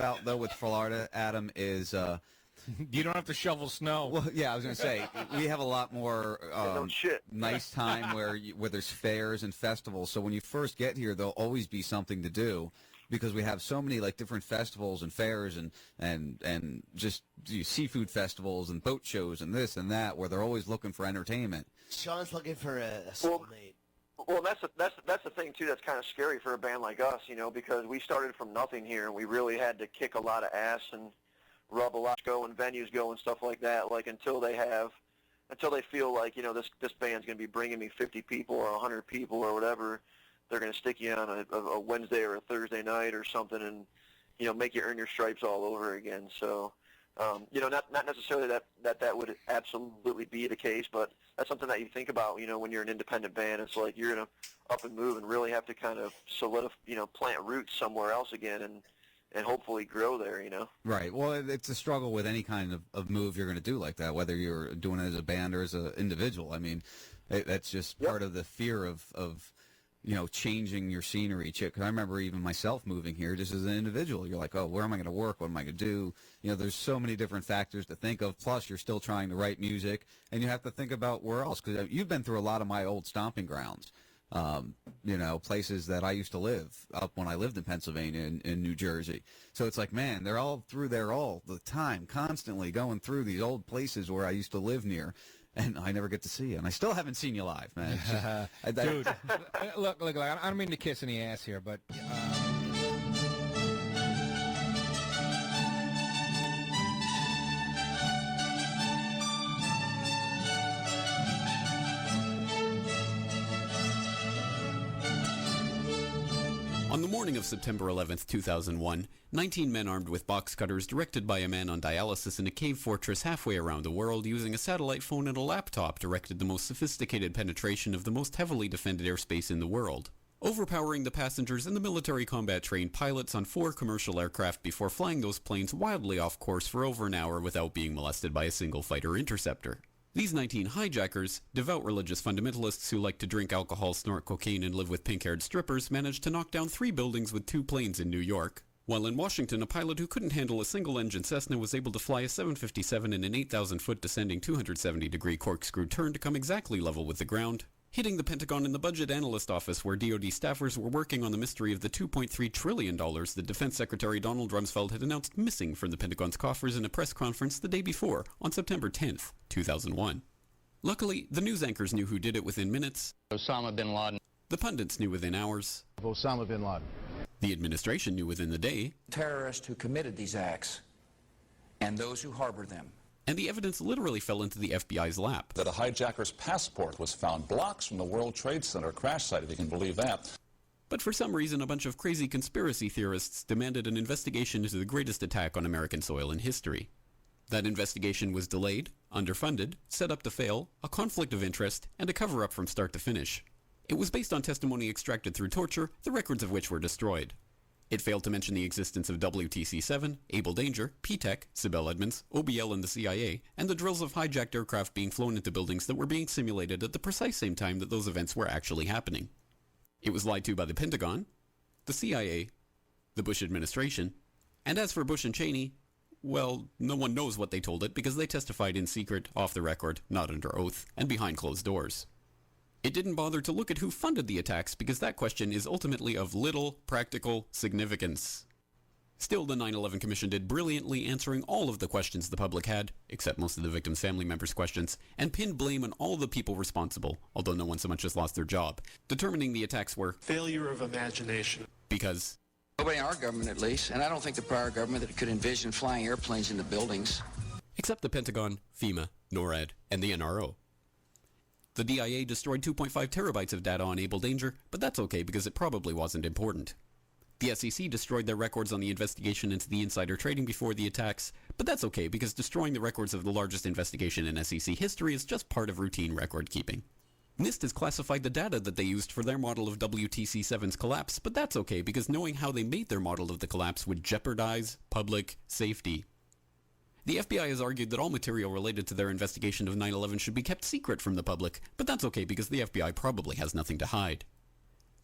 about, though, with Florida, Adam, is you don't have to shovel snow. well, yeah, I was going to say we have a lot more no shit. nice time where there's fairs and festivals. So when you first get here, there'll always be something to do because we have so many like different festivals and fairs and just seafood festivals and boat shows and this and that where they're always looking for entertainment. Sean's looking for a soulmate. Well, that's the thing too. That's kind of scary for a band like us, because we started from nothing here, and we really had to kick a lot of ass and rub a lot, go and venues go and stuff like that. Like until they feel like this band's going to be bringing me 50 people or 100 people or whatever, they're going to stick you on a Wednesday or a Thursday night or something, and make you earn your stripes all over again. So. Not necessarily that would absolutely be the case, but that's something that you think about, when you're an independent band. It's like you're going to up and move and really have to kind of plant roots somewhere else again and hopefully grow there, Right. Well, it's a struggle with any kind of move you're going to do like that, whether you're doing it as a band or as an individual. I mean, that's just part of the fear of changing your scenery. Because I remember even myself moving here just as an individual. You're like, oh, where am I going to work? What am I going to do? There's so many different factors to think of. Plus, you're still trying to write music, and you have to think about where else. Because you've been through a lot of my old stomping grounds, places that I used to live up when I lived in Pennsylvania and in New Jersey. So it's like, man, they're all through there all the time, constantly going through these old places where I used to live near. And I never get to see you, and I still haven't seen you live, man. Dude, look, I don't mean to kiss any ass here, but... On the morning of September 11th, 2001, 19 men armed with box cutters directed by a man on dialysis in a cave fortress halfway around the world using a satellite phone and a laptop directed the most sophisticated penetration of the most heavily defended airspace in the world, overpowering the passengers and the military combat-trained pilots on 4 commercial aircraft before flying those planes wildly off course for over an hour without being molested by a single fighter interceptor. These 19 hijackers, devout religious fundamentalists who like to drink alcohol, snort cocaine, and live with pink-haired strippers, managed to knock down 3 buildings with 2 planes in New York, while in Washington a pilot who couldn't handle a single-engine Cessna was able to fly a 757 in an 8,000-foot descending 270-degree corkscrew turn to come exactly level with the ground, hitting the Pentagon in the Budget Analyst Office where DoD staffers were working on the mystery of the $2.3 trillion that Defense Secretary Donald Rumsfeld had announced missing from the Pentagon's coffers in a press conference the day before, on September 10th, 2001. Luckily, the news anchors knew who did it within minutes. Osama bin Laden. The pundits knew within hours. Osama bin Laden. The administration knew within the day. Terrorists who committed these acts and those who harbored them. And the evidence literally fell into the FBI's lap. That a hijacker's passport was found blocks from the World Trade Center crash site, if you can believe that. But for some reason, a bunch of crazy conspiracy theorists demanded an investigation into the greatest attack on American soil in history. That investigation was delayed, underfunded, set up to fail, a conflict of interest, and a cover-up from start to finish. It was based on testimony extracted through torture, the records of which were destroyed. It failed to mention the existence of WTC-7, Able Danger, P-TECH, Sibel Edmonds, OBL and the CIA, and the drills of hijacked aircraft being flown into buildings that were being simulated at the precise same time that those events were actually happening. It was lied to by the Pentagon, the CIA, the Bush administration, and as for Bush and Cheney, well, no one knows what they told it because they testified in secret, off the record, not under oath, and behind closed doors. It didn't bother to look at who funded the attacks because that question is ultimately of little practical significance. Still, the 9/11 Commission did brilliantly answering all of the questions the public had, except most of the victims' family members' questions, and pinned blame on all the people responsible, although no one so much as lost their job, determining the attacks were failure of imagination. Because nobody in our government, at least, and I don't think the prior government that could envision flying airplanes into buildings. Except the Pentagon, FEMA, NORAD, and the NRO. The DIA destroyed 2.5 terabytes of data on Able Danger, but that's okay because it probably wasn't important. The SEC destroyed their records on the investigation into the insider trading before the attacks, but that's okay because destroying the records of the largest investigation in SEC history is just part of routine record keeping. NIST has classified the data that they used for their model of WTC-7's collapse, but that's okay because knowing how they made their model of the collapse would jeopardize public safety. The FBI has argued that all material related to their investigation of 9/11 should be kept secret from the public, but that's okay because the FBI probably has nothing to hide.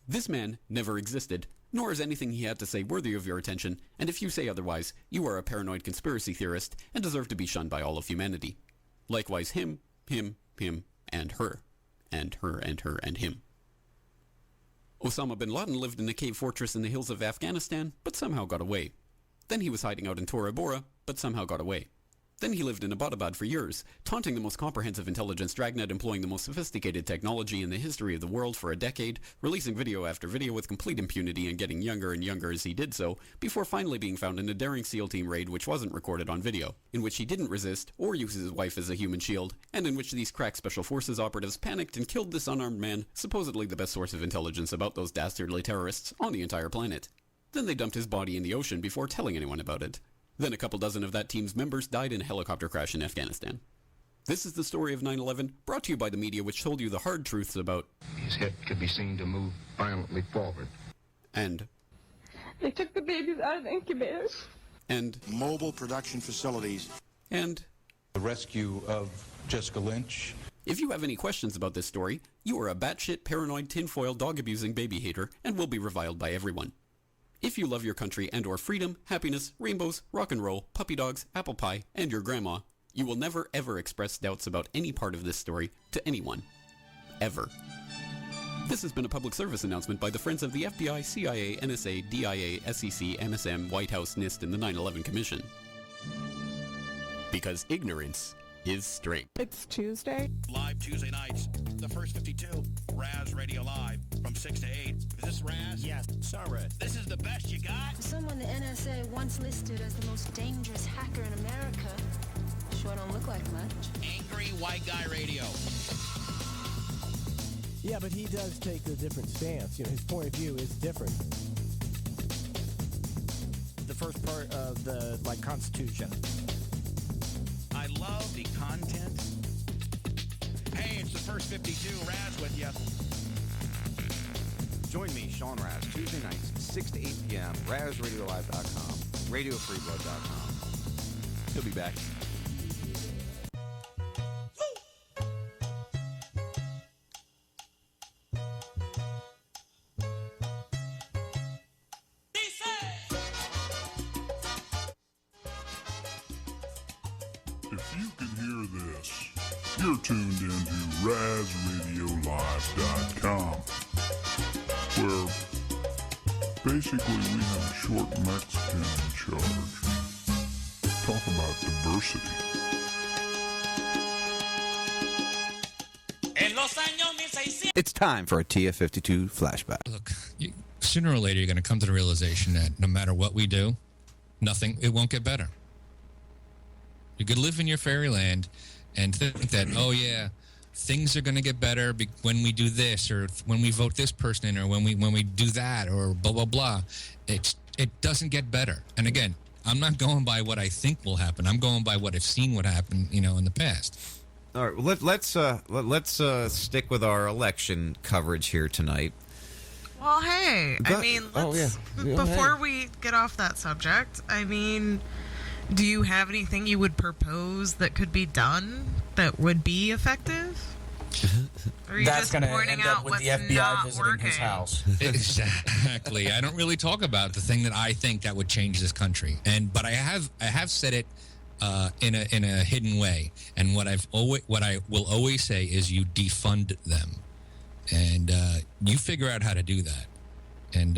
This man never existed, nor is anything he had to say worthy of your attention, and if you say otherwise, you are a paranoid conspiracy theorist and deserve to be shunned by all of humanity. Likewise him, and her, and her, and her, and him. Osama bin Laden lived in a cave fortress in the hills of Afghanistan, but somehow got away. Then he was hiding out in Tora Bora, but somehow got away. Then he lived in Abbottabad for years, taunting the most comprehensive intelligence dragnet employing the most sophisticated technology in the history of the world for a decade, releasing video after video with complete impunity and getting younger and younger as he did so, before finally being found in a daring SEAL team raid which wasn't recorded on video, in which he didn't resist or use his wife as a human shield, and in which these crack special forces operatives panicked and killed this unarmed man, supposedly the best source of intelligence about those dastardly terrorists on the entire planet. Then they dumped his body in the ocean before telling anyone about it. Then a couple dozen of that team's members died in a helicopter crash in Afghanistan. This is the story of 9/11, brought to you by the media which told you the hard truths about... His head could be seen to move violently forward. And... They took the babies out of the incubators. And... Mobile production facilities. And... The rescue of Jessica Lynch. If you have any questions about this story, you are a batshit, paranoid, tinfoil, dog-abusing baby hater and will be reviled by everyone. If you love your country and or freedom, happiness, rainbows, rock and roll, puppy dogs, apple pie, and your grandma, you will never ever express doubts about any part of this story to anyone. Ever. This has been a public service announcement by the Friends of the FBI, CIA, NSA, DIA, SEC, MSM, White House, NIST, and the 9/11 Commission. Because ignorance is straight. It's Tuesday. Live Tuesday nights, the first 52, Raz Radio Live, from 6 to 8. Is this Raz? Yes, sorry. This is the best you got? Someone the NSA once listed as the most dangerous hacker in America. Sure don't look like much. Angry White Guy Radio. Yeah, but he does take a different stance. You know, his point of view is different. The first part of the, Constitution. I love the content. Hey, it's the first 52, Raz with you. Join me, Sean Raz, Tuesday nights, 6 to 8 p.m., RazRadioLive.com, RadioFreeBlood.com. He'll be back. If you can hear this, you're tuned into RazRadioLive.com, where basically we have a short Mexican in charge. Talk about diversity. It's time for a TF52 flashback. Look, sooner or later you're going to come to the realization that no matter what we do, it won't get better. You could live in your fairyland and think that, oh yeah, things are going to get better when we do this, or when we vote this person in, or when we do that, or blah blah blah. It doesn't get better. And again, I'm not going by what I think will happen. I'm going by what I've seen what happened, in the past. All right, let's stick with our election coverage here tonight. Well, hey, before we get off that subject, do you have anything you would propose that could be done that would be effective? Or are you That's just going to pointing end out up with what's the FBI not visiting working? his house. Exactly. I don't really talk about the thing that I think that would change this country, but I have said it in a hidden way. And what I will always say is you defund them, and you figure out how to do that, and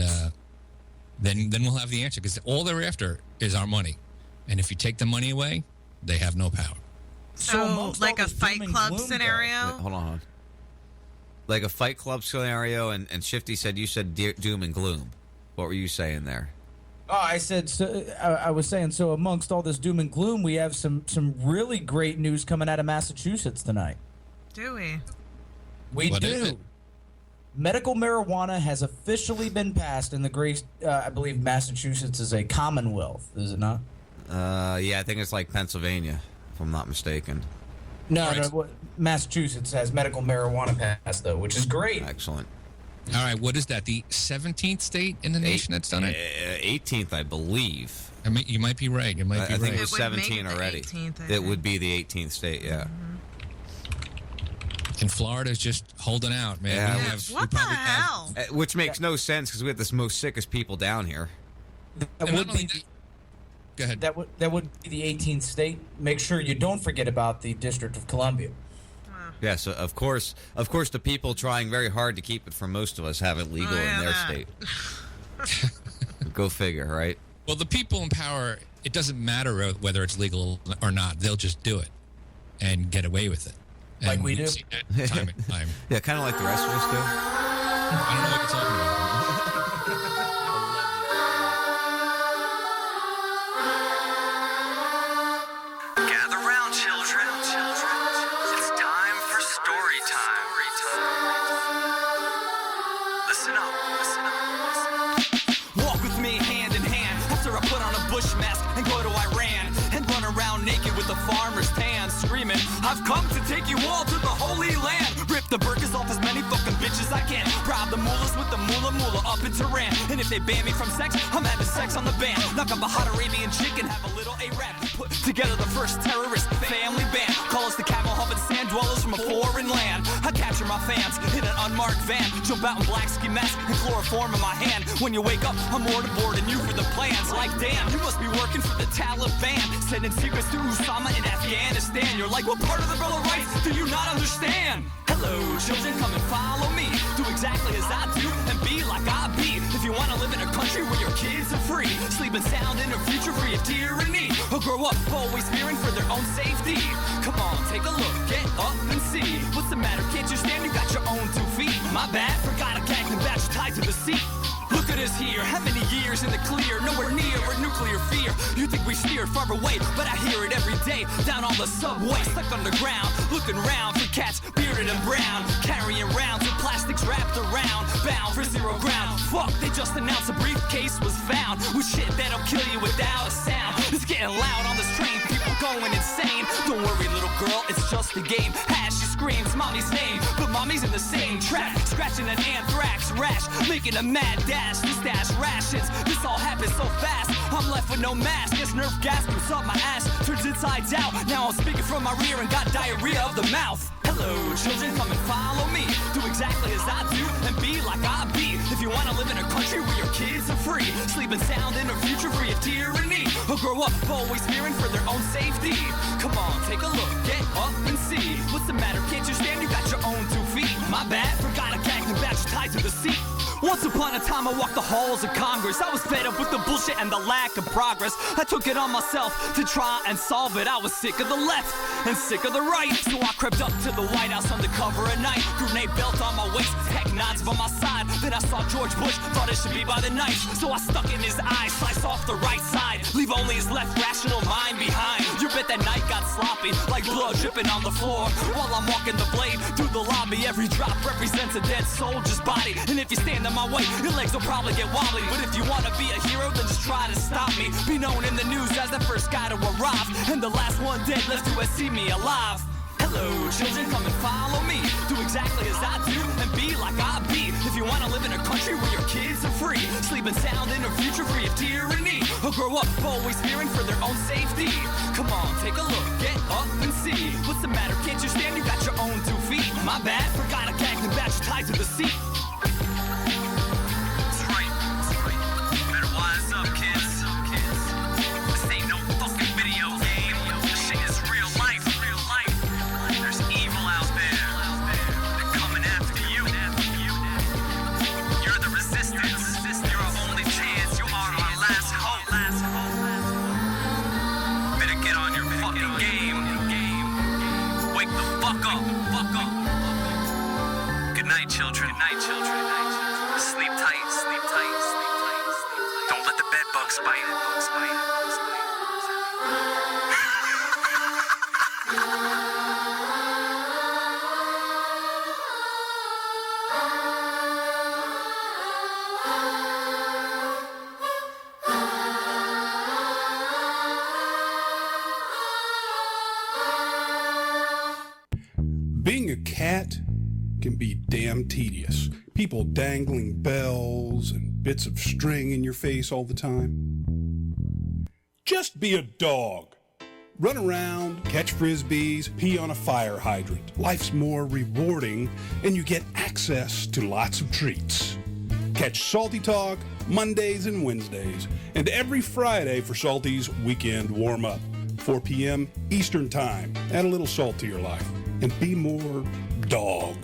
then we'll have the answer, because all they're after is our money. And if you take the money away, they have no power. So like a Fight Club scenario? Wait, hold on. Like a Fight Club scenario, and Shifty said you said doom and gloom. What were you saying there? Oh, I was saying, so amongst all this doom and gloom, we have some really great news coming out of Massachusetts tonight. Do we? We do. Medical marijuana has officially been passed in the great, I believe Massachusetts is a commonwealth, is it not? Yeah, I think it's like Pennsylvania, if I'm not mistaken. No, Massachusetts has medical marijuana passed, though, which is great. Excellent. All right, what is that? The 17th state in the nation that's done it? 18th, I believe. You might be right. I think it was 17 already. 18th, it would be the 18th state, yeah. And Florida's just holding out, man. Yeah. What the hell? Which makes no sense because we have the most sickest people down here. That would be go ahead. That would be the 18th state. Make sure you don't forget about the District of Columbia. Yes, of course, the people trying very hard to keep it from most of us have it legal in their state. Go figure, right? Well, the people in power, it doesn't matter whether it's legal or not. They'll just do it and get away with it. Like and we do. See that time and time. Yeah, kind of like the rest of us do. I don't know what you're talking about. Gather round, children. It's time for story time. Listen up. Walk with me hand in hand after I put on a bush mask and go to Iran and run around naked with a farmer's tan, screaming, I've come to take you all to the Holy Land. Rip the burkas off as many fucking bitches I can. Rob the mullahs with the mullah up in Tehran. And if they ban me from sex, I'm having sex on the band. Knock up a hot Arabian chick and have a little Arab. Put together the first terrorist family band. Call us the camel humping sand dwellers from a foreign land. I capture my fans in an unmarked van. Jump out in black ski mask and chloroform in my hand. When you wake up, I'm more to board than you for the plans. Like, damn, you must be working for the Taliban. Sending secrets to Osama in Afghanistan. You're like, what part of the Bill of Rights do you not understand? Hello, children, come and follow me. Do exactly as I do and be like I be. If you want to live in a country where your kids are free, sleeping sound in a future free of tyranny, or grow up always fearing for their own safety. Come on, take a look, get up and see. What's the matter? Can't you stand? You got your own 2 feet. My bad, forgot a gag and badge tied to the seat. Look at us here, how many years in the clear? Nowhere near our nuclear fear. You think we steered far away, but I hear it every day. Down on the subway, stuck underground, looking round for cats, bearded and brown, carrying rounds of plastics wrapped around, bound for zero ground. Fuck, they just announced a briefcase was found with shit that'll kill you without a sound. It's getting loud on this train, people going insane. Don't worry, little girl, it's just a game. She screams mommy's name, but mommy's in the same trap, scratching an anthrax rash, making a mad dash to stash rations. This all happened so fast, I'm left with no mask. This Nerf gas comes up my ass, turns inside out. Now I'm speaking from my rear and got diarrhea of the mouth. Hello, children, come and follow me. Do exactly as I do and be like I be. If you want to live in a country where your kids are free, sleeping sound in a future free of tyranny, or grow up always fearing for their own safety. Come on, take a look, get up and see. What's the matter? Can't you stand? You got your own 2 feet. My bad, forgot a gag and badge tied to the seat. Once upon a time I walked the halls of Congress. I was fed up with the bullshit and the lack of progress. I took it on myself to try and solve it. I was sick of the left and sick of the right, so I crept up to the White House under cover of night. Grenade belt on my waist, tech knives by my side. Then I saw George Bush, thought it should be by the knife, so I stuck in his eye, slice off the right side, leave only his left rational mind behind. You bet that night got sloppy, like blood dripping on the floor. While I'm walking the blade through the lobby, every drop represents a dead soldier's body. And if you stand in my way, your legs will probably get wobbly. But if you want to be a hero, then just try to stop me. Be known in the news as the first guy to arrive, and the last one dead left to see me alive. Hello, children, come and follow me. Do exactly as I do and be like I be. If you want to live in a country where your kids are free, sleeping sound in a future free of tyranny, or grow up always fearing for their own safety. Come on, take a look, get up and see. What's the matter? Can't you stand? You got your own 2 feet. My bad, forgot a gag and badge tied to the seat. That's right. Better wise up, kids. This ain't no fucking video game. This shit is real life. There's evil out there. They're coming after you. You're the resistance. You're our only chance. You are our last hope. Better get on your fucking game. Wake the fuck up. Good night, children. Sleep tight. Don't let the bed bugs bite. Being a cat can be damn tedious. People dangling bells and bits of string in your face all the time. Just be a dog. Run around, catch frisbees, pee on a fire hydrant. Life's more rewarding, and you get access to lots of treats. Catch Salty Talk Mondays and Wednesdays, and every Friday for Salty's Weekend Warm-Up. 4 p.m. Eastern Time. Add a little salt to your life, and be more dog.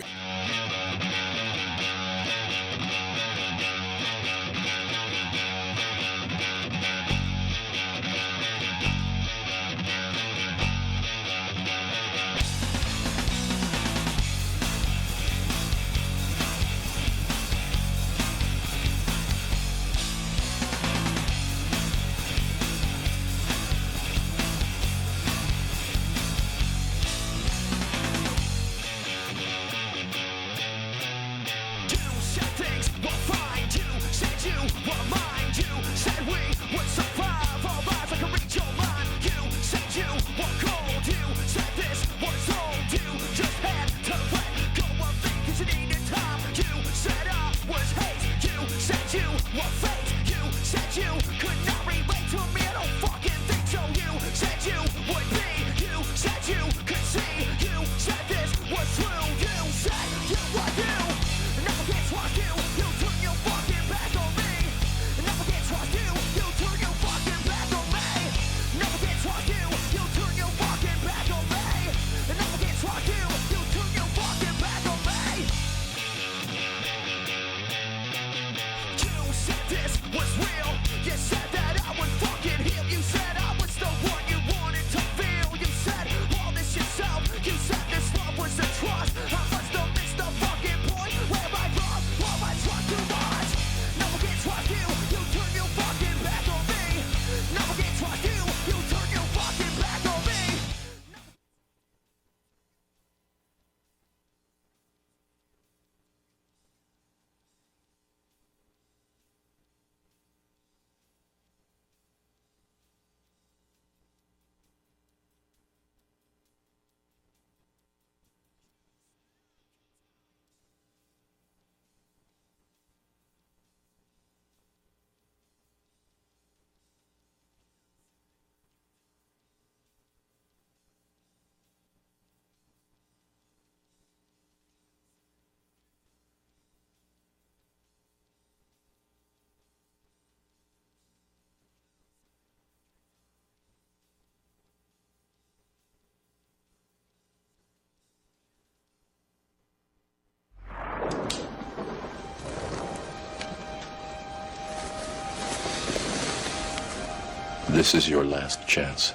This is your last chance.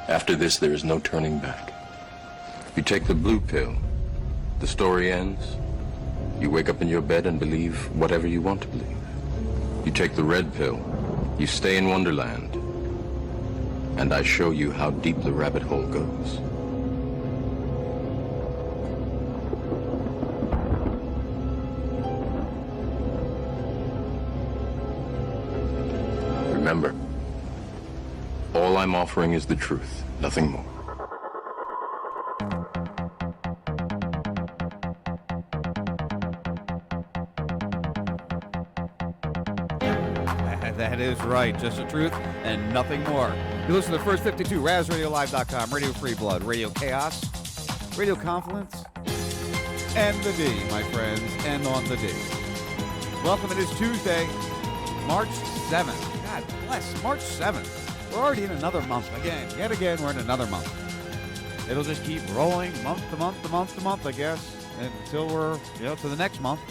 After this, there is no turning back. You take the blue pill, the story ends. You wake up in your bed and believe whatever you want to believe. You take the red pill, you stay in Wonderland, and I show you how deep the rabbit hole goes. Remember, all I'm offering is the truth, nothing more. That is right. Just the truth and nothing more. You listen to the First 52, RazRadioLive.com, Radio Free Blood, Radio Chaos, Radio Confluence, and the D, my friends, and on the D. Welcome. It is Tuesday, March 7th. God bless, March 7th. We're already in another month. Yet again, we're in another month. It'll just keep rolling month to month to month to month, I guess, until we're, to the next month,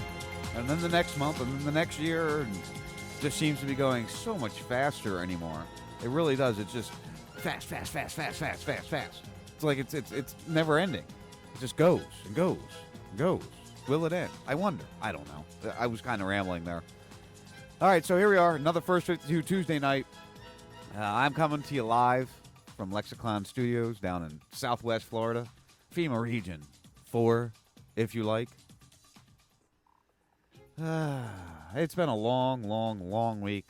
and then the next month, and then the next year, and just seems to be going so much faster anymore. It really does. It's just fast. It's like it's never ending. It just goes and goes and goes. Will it end? I wonder. I don't know. I was kind of rambling there. All right, so here we are, another First 52 Tuesday night. I'm coming to you live from Lexicon Studios down in Southwest Florida, FEMA Region 4, if you like. It's been a long week.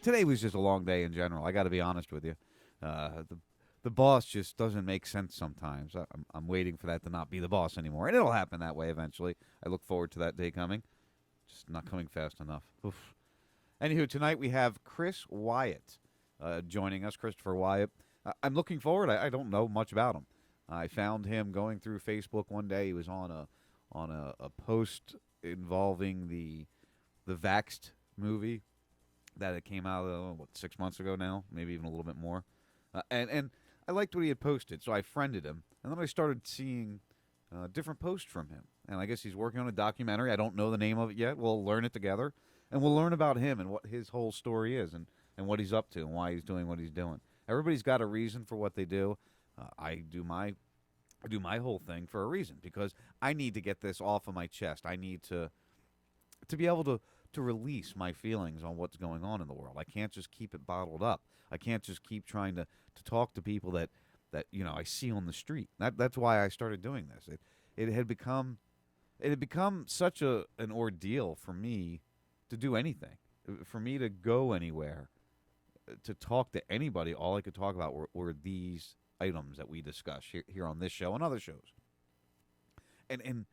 Today was just a long day in general. I got to be honest with you. The boss just doesn't make sense sometimes. I'm waiting for that to not be the boss anymore, and it'll happen that way eventually. I look forward to that day coming. Just not coming fast enough. Oof. Anywho, tonight we have Chris Wyatt joining us, Christopher Wyatt, I'm looking forward. I don't know much about him. I found him going through Facebook one day. He was on a post involving the Vaxxed movie that it came out 6 months ago now, maybe even a little bit more. And I liked what he had posted, so I friended him, and then I started seeing different posts from him. And I guess he's working on a documentary. I don't know the name of it yet. We'll learn it together, and we'll learn about him and what his whole story is, and what he's up to, and why he's doing what he's doing. Everybody's got a reason for what they do. I do my whole thing for a reason, because I need to get this off of my chest. I need to be able to release my feelings on what's going on in the world. I can't just keep it bottled up. I can't just keep trying to talk to people that I see on the street. That's why I started doing this. It had become such an ordeal for me to do anything, for me to go anywhere, to talk to anybody. All I could talk about were these items that we discuss here on this show and other shows. And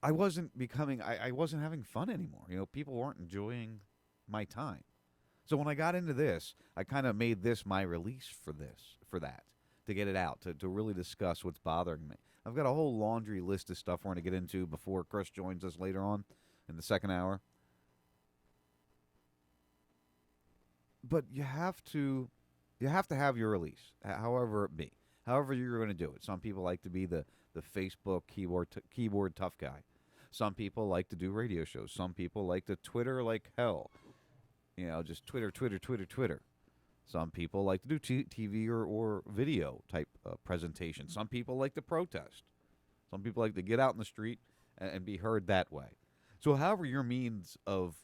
I wasn't I wasn't having fun anymore. People weren't enjoying my time. So when I got into this, I kind of made this my release for that, to get it out, to really discuss what's bothering me. I've got a whole laundry list of stuff we're going to get into before Chris joins us later on in the second hour. But you have to have your release, however it be, however you're going to do it. Some people like to be the Facebook keyboard tough guy. Some people like to do radio shows. Some people like to Twitter like hell. Just Twitter. Some people like to do TV or video type presentation. Some people like to protest. Some people like to get out in the street and be heard that way. So however your means of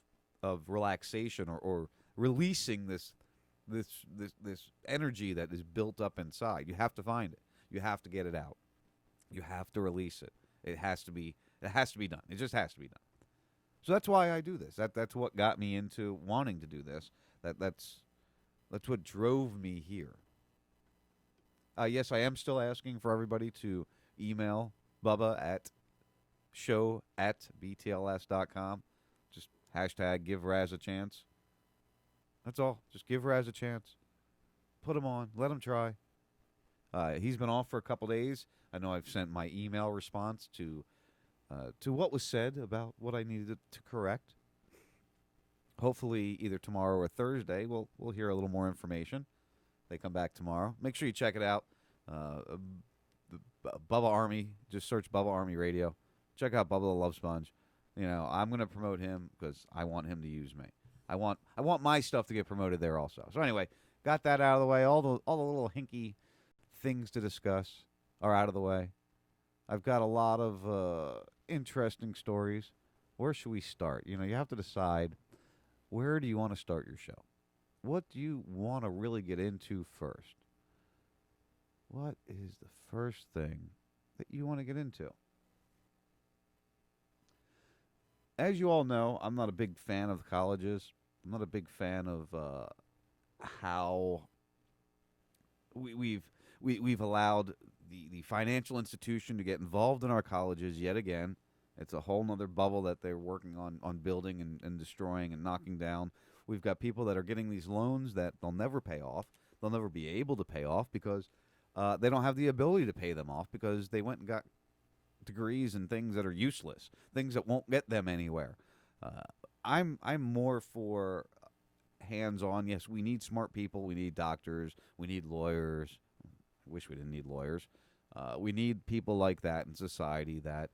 relaxation or releasing this energy that is built up inside, you have to find it. You have to get it out. You have to release it. It has to be done. It just has to be done. So that's why I do this. That's what got me into wanting to do this. That's what drove me here. Yes, I am still asking for everybody to email Bubba at show@btls.com. Just hashtag give Raz a chance. That's all. Just give Raz a chance. Put him on. Let him try. He's been off for a couple days. I know I've sent my email response to what was said about what I needed to correct. Hopefully, either tomorrow or Thursday, we'll hear a little more information. They come back tomorrow. Make sure you check it out. Bubba Army. Just search Bubba Army Radio. Check out Bubba the Love Sponge. I'm going to promote him because I want him to use me. I want my stuff to get promoted there also. So anyway, got that out of the way. All the little hinky things to discuss are out of the way. I've got a lot of interesting stories. Where should we start? You have to decide, where do you want to start your show? What do you want to really get into first? What is the first thing that you want to get into? As you all know, I'm not a big fan of the colleges. I'm not a big fan of how we've allowed the financial institution to get involved in our colleges yet again. It's a whole nother bubble that they're working on building and destroying and knocking down. We've got people that are getting these loans that they'll never pay off. They'll never be able to pay off because they don't have the ability to pay them off because they went and got degrees in things that are useless, things that won't get them anywhere. I'm more for hands-on. Yes, we need smart people. We need doctors. We need lawyers. I wish we didn't need lawyers. We need people like that in society that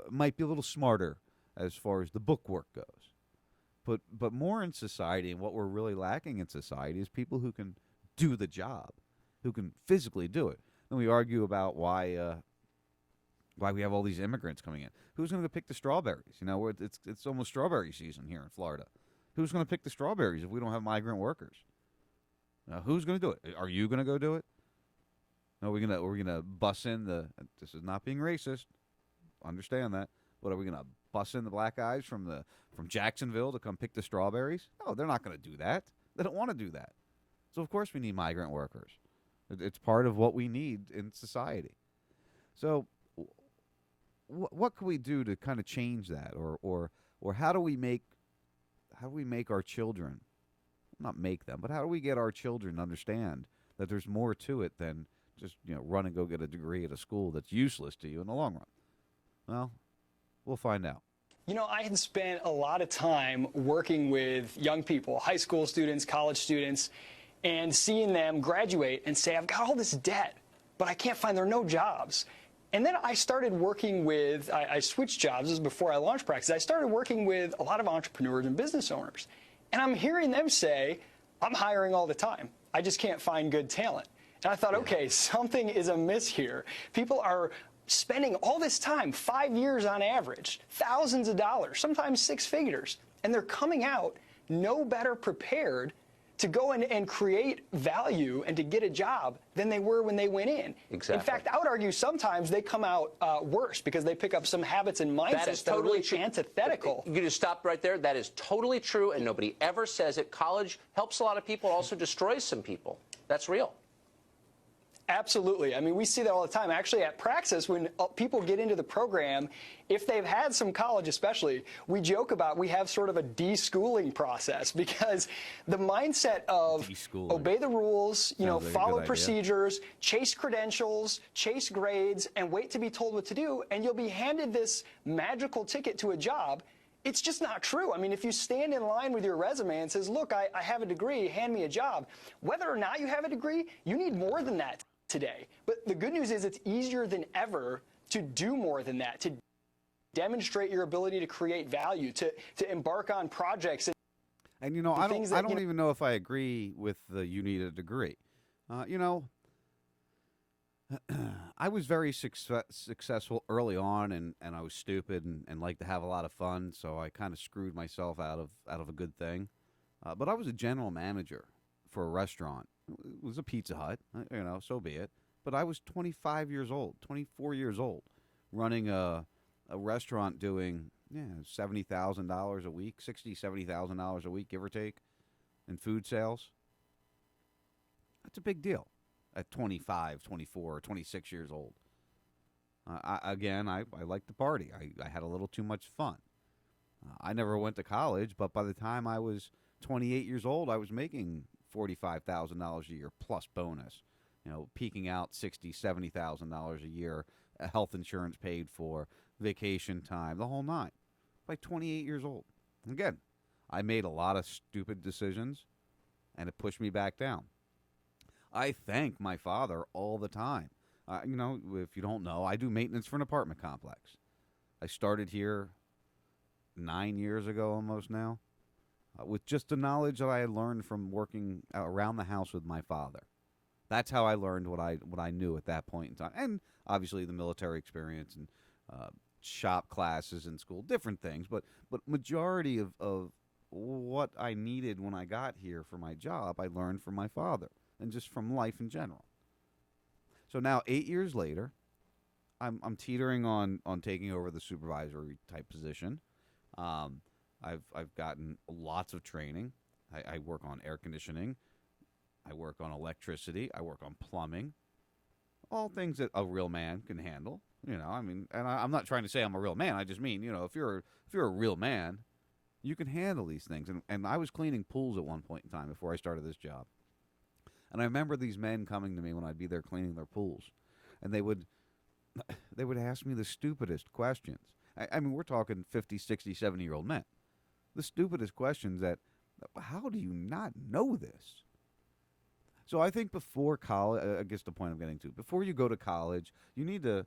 might be a little smarter as far as the book work goes. But more in society, and what we're really lacking in society is people who can do the job, who can physically do it. Then we argue about why we have all these immigrants coming in. Who's going to pick the strawberries? It's almost strawberry season here in Florida. Who's going to pick the strawberries if we don't have migrant workers? Now, who's going to do it? Are you going to go do it? No, we're gonna bus in the. This is not being racist. Understand that. But are we gonna bus in the black guys from Jacksonville to come pick the strawberries? No, they're not going to do that. They don't want to do that. So of course we need migrant workers. It's part of what we need in society. So what can we do to kind of change that, or how do we make our children, not make them, but how do we get our children to understand that there's more to it than just, run and go get a degree at a school that's useless to you in the long run. Well, we'll find out. I had spent a lot of time working with young people, high school students, college students, and seeing them graduate and say, I've got all this debt, but I can't find, there are no jobs. And then I started working with, I switched jobs, this was before I launched Praxis. I started working with a lot of entrepreneurs and business owners. And I'm hearing them say, I'm hiring all the time. I just can't find good talent. And I thought, okay, something is amiss here. People are spending all this time, 5 years on average, thousands of dollars, sometimes 6 figures, and they're coming out no better prepared to go in and create value and to get a job than they were when they went in. Exactly. In fact, I would argue sometimes they come out worse because they pick up some habits and mindsets that are really antithetical. You just stop right there. That is totally true, and nobody ever says it. College helps a lot of people, also destroys some people. That's real. Absolutely. I mean, we see that all the time. Actually, at Praxis, when people get into the program, if they've had some college especially, we joke about we have sort of a de-schooling process because the mindset of obey the rules, follow procedures, chase credentials, chase grades, and wait to be told what to do, and you'll be handed this magical ticket to a job. It's just not true. I mean, if you stand in line with your resume and says, look, I have a degree, hand me a job, whether or not you have a degree, you need more than that today. But the good news is it's easier than ever to do more than that, to demonstrate your ability to create value, to embark on projects. And, I don't even know if I agree with the you need a degree. I was very successful early on, and I was stupid and liked to have a lot of fun, so I kind of screwed myself out of a good thing. But I was a general manager for a restaurant. It was a Pizza Hut, so be it. But I was 24 years old, running a restaurant doing $70,000 a week, $70,000 a week, give or take, in food sales. That's a big deal at 25, 24, 26 years old. I like to party. I had a little too much fun. I never went to college, but by the time I was 28 years old, I was making $45,000 a year plus bonus, peaking out $60,000, $70,000 a year, health insurance paid for, vacation time, the whole nine, by 28 years old. Again, I made a lot of stupid decisions, and it pushed me back down. I thank my father all the time. If you don't know, I do maintenance for an apartment complex. I started here 9 years ago almost now. With just the knowledge that I had learned from working around the house with my father. That's how I learned what I knew at that point in time. And obviously the military experience and shop classes in school, different things. But majority of what I needed when I got here for my job, I learned from my father and just from life in general. So now 8 years later, I'm teetering on taking over the supervisory type position. I've gotten lots of training. I work on air conditioning. I work on electricity. I work on plumbing. All things that a real man can handle. And I'm not trying to say I'm a real man. I just mean, if you're a real man, you can handle these things. And I was cleaning pools at one point in time before I started this job. And I remember these men coming to me when I'd be there cleaning their pools, and they would ask me the stupidest questions. I mean, we're talking 50, 60, 70-year-old men. The stupidest questions that, how do you not know this? So I think before college, I guess the point I'm getting to, before you go to college, you need to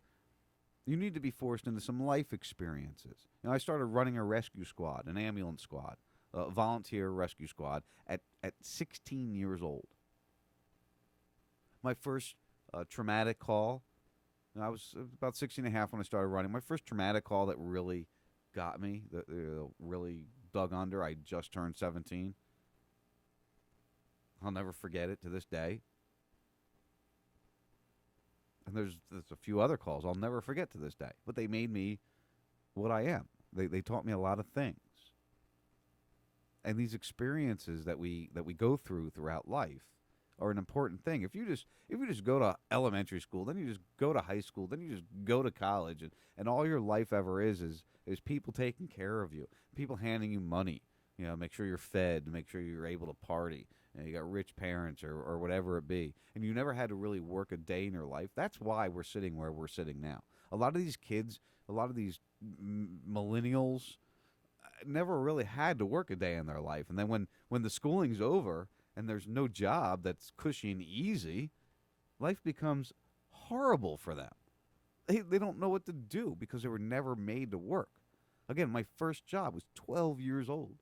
be forced into some life experiences. I started running a rescue squad, an ambulance squad, a volunteer rescue squad at 16 years old. My first traumatic call, I was about 16 and a half when I started running. My first traumatic call that really got me, that really dug under, I just turned 17. I'll never forget it to this day. And there's a few other calls I'll never forget to this day. But they made me what I am. They taught me a lot of things. And these experiences that we go throughout life are an important thing. If you just go to elementary school, then you just go to high school, then you just go to college, and all your life ever is people taking care of you, people handing you money, make sure you're fed, make sure you're able to party, you got rich parents or whatever it be, and you never had to really work a day in your life. That's why we're sitting where we're sitting now. A lot of these kids, a lot of these millennials never really had to work a day in their life. And then when the schooling's over and there's no job that's cushy and easy, life becomes horrible for them. They don't know what to do because they were never made to work. Again, my first job was 12 years old.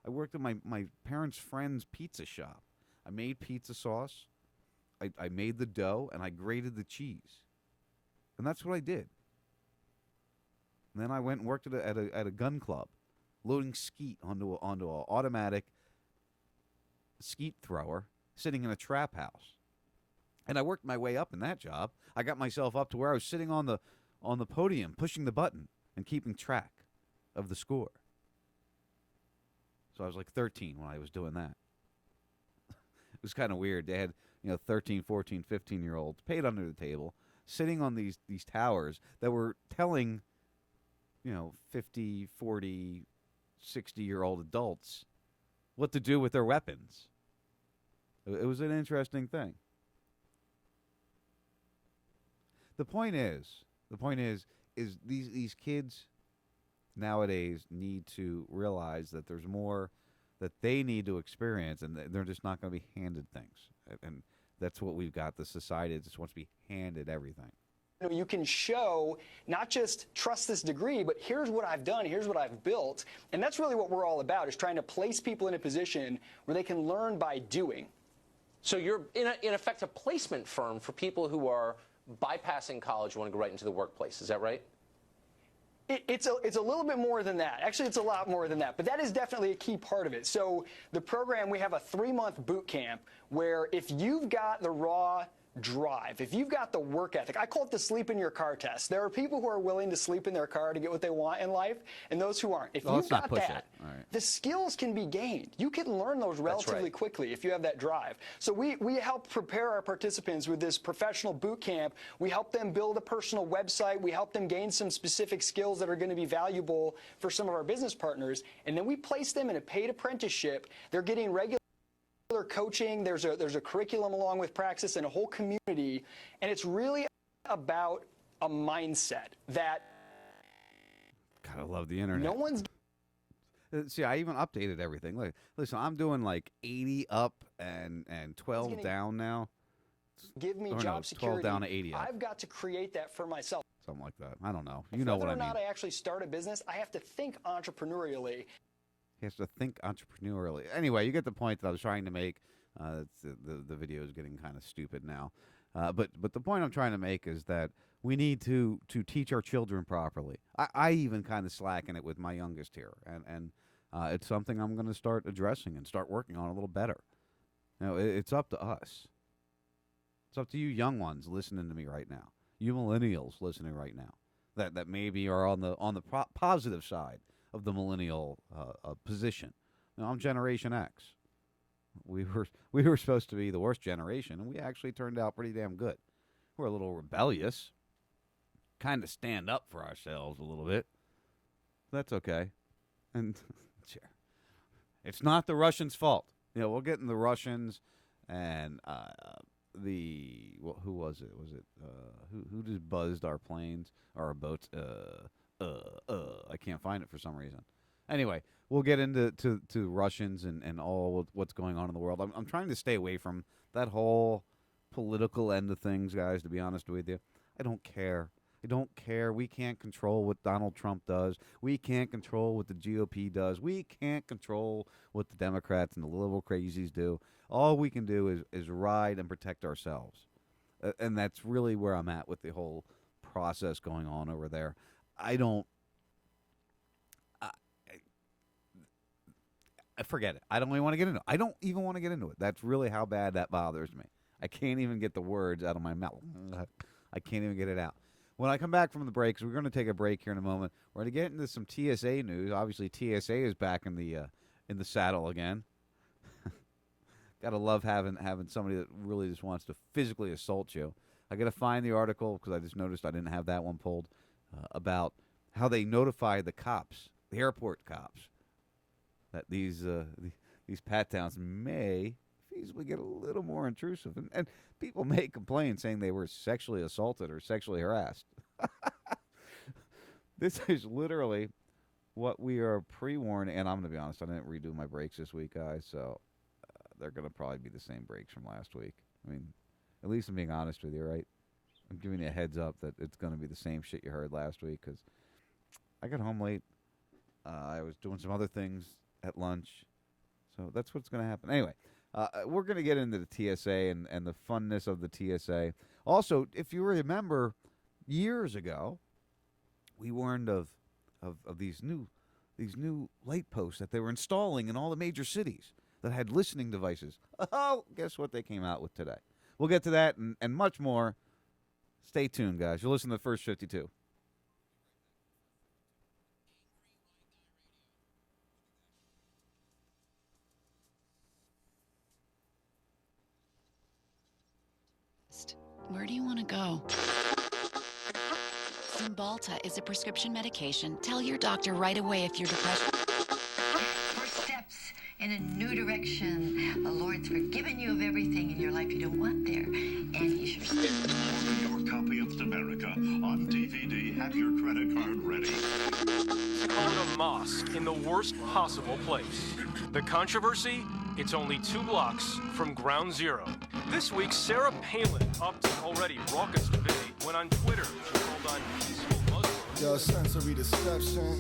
I worked at my parents' friend's pizza shop. I made pizza sauce. I made the dough, and I grated the cheese. And that's what I did. And then I went and worked at a gun club, loading skeet onto an automatic skeet thrower sitting in a trap house. And I worked my way up in that job. I got myself up to where I was sitting on the podium, pushing the button and keeping track of the score. So I was like 13 when I was doing that. It was kind of weird. They had, 13, 14, 15-year-olds paid under the table, sitting on these towers that were telling, 50, 40, 60-year-old adults what to do with their weapons. It was an interesting thing. The point is these kids nowadays need to realize that there's more that they need to experience, and they're just not going to be handed things. And that's what we've got. The society just wants to be handed everything. You can show not just trust this degree, but here's what I've done, here's what I've built. And that's really what we're all about, is trying to place people in a position where they can learn by doing. So you're, in effect, a placement firm for people who are bypassing college and want to go right into the workplace. Is that right? It's a little bit more than that. Actually, it's a lot more than that. But that is definitely a key part of it. So the program, we have a 3-month boot camp where if you've got the raw drive, if you've got the work ethic, I call it the sleep in your car test. There are people who are willing to sleep in their car to get what they want in life, and those who aren't. If you've got that, the skills can be gained. You can learn those relatively quickly if you have that drive. So we help prepare our participants with this professional boot camp. We help them build a personal website. We help them gain some specific skills that are going to be valuable for some of our business partners, and then we place them in a paid apprenticeship. They're getting regular coaching, there's a curriculum along with Praxis and a whole community, and it's really about a mindset that God, I love the internet. No one's see, I even updated everything. Look, listen, I'm doing like 80 up and 12 down now. Give me job security. 12 down to 80 up. I've got to create that for myself. Something like that. I don't know. You know what I mean. Whether or not I actually start a business, I have to think entrepreneurially. He has to think entrepreneurially. Anyway, you get the point that I was trying to make. The video is getting kind of stupid now. But the point I'm trying to make is that we need to teach our children properly. I even kind of slacken it with my youngest here. And it's something I'm going to start addressing and start working on a little better. It's up to us. It's up to you young ones listening to me right now. You millennials listening right now. That maybe are on the positive side of the millennial position. I'm Generation X. We were supposed to be the worst generation, and we actually turned out pretty damn good. We're a little rebellious, kind of stand up for ourselves a little bit. That's okay, and it's not the Russians' fault. We'll get in the Russians and who was it? Was it who just buzzed our planes or our boats? I can't find it for some reason. Anyway, we'll get into Russians and all what's going on in the world. I'm trying to stay away from that whole political end of things, guys, to be honest with you. I don't care. I don't care. We can't control what Donald Trump does. We can't control what the GOP does. We can't control what the Democrats and the liberal crazies do. All we can do is ride and protect ourselves. And that's really where I'm at with the whole process going on over there. I forget it. I don't even want to get into it. I don't even want to get into it. That's really how bad that bothers me. I can't even get the words out of my mouth. I can't even get it out. When I come back from the breaks, we're going to take a break here in a moment. We're going to get into some TSA news. Obviously, TSA is back in the saddle again. Gotta love having somebody that really just wants to physically assault you. I gotta find the article because I just noticed I didn't have that one pulled about how they notify the cops, the airport cops, that these pat downs may feasibly get a little more intrusive. And people may complain saying they were sexually assaulted or sexually harassed. This is literally what we are pre-warned. And I'm going to be honest, I didn't redo my breaks this week, guys, so they're going to probably be the same breaks from last week. I mean, at least I'm being honest with you, right? I'm giving you a heads up that it's going to be the same shit you heard last week because I got home late. I was doing some other things at lunch. So that's what's going to happen. Anyway, we're going to get into the TSA and the funness of the TSA. Also, if you remember, years ago, we warned of these new light posts that they were installing in all the major cities that had listening devices. Oh, guess what they came out with today? We'll get to that and much more. Stay tuned, guys. You'll listen to the First 52. Where do you want to go? Cymbalta is a prescription medication. Tell your doctor right away if you're depressed. First steps in a new direction. The Lord's forgiven you of everything in your life you don't want there. And He sure Order your copy of America on DVD. Have your credit card ready. Own a mosque in the worst possible place. The controversy? It's only 2 blocks from ground zero. This week, Sarah Palin upped an already raucous debate when on Twitter she called on peaceful Muslims. Yo, sensory deception.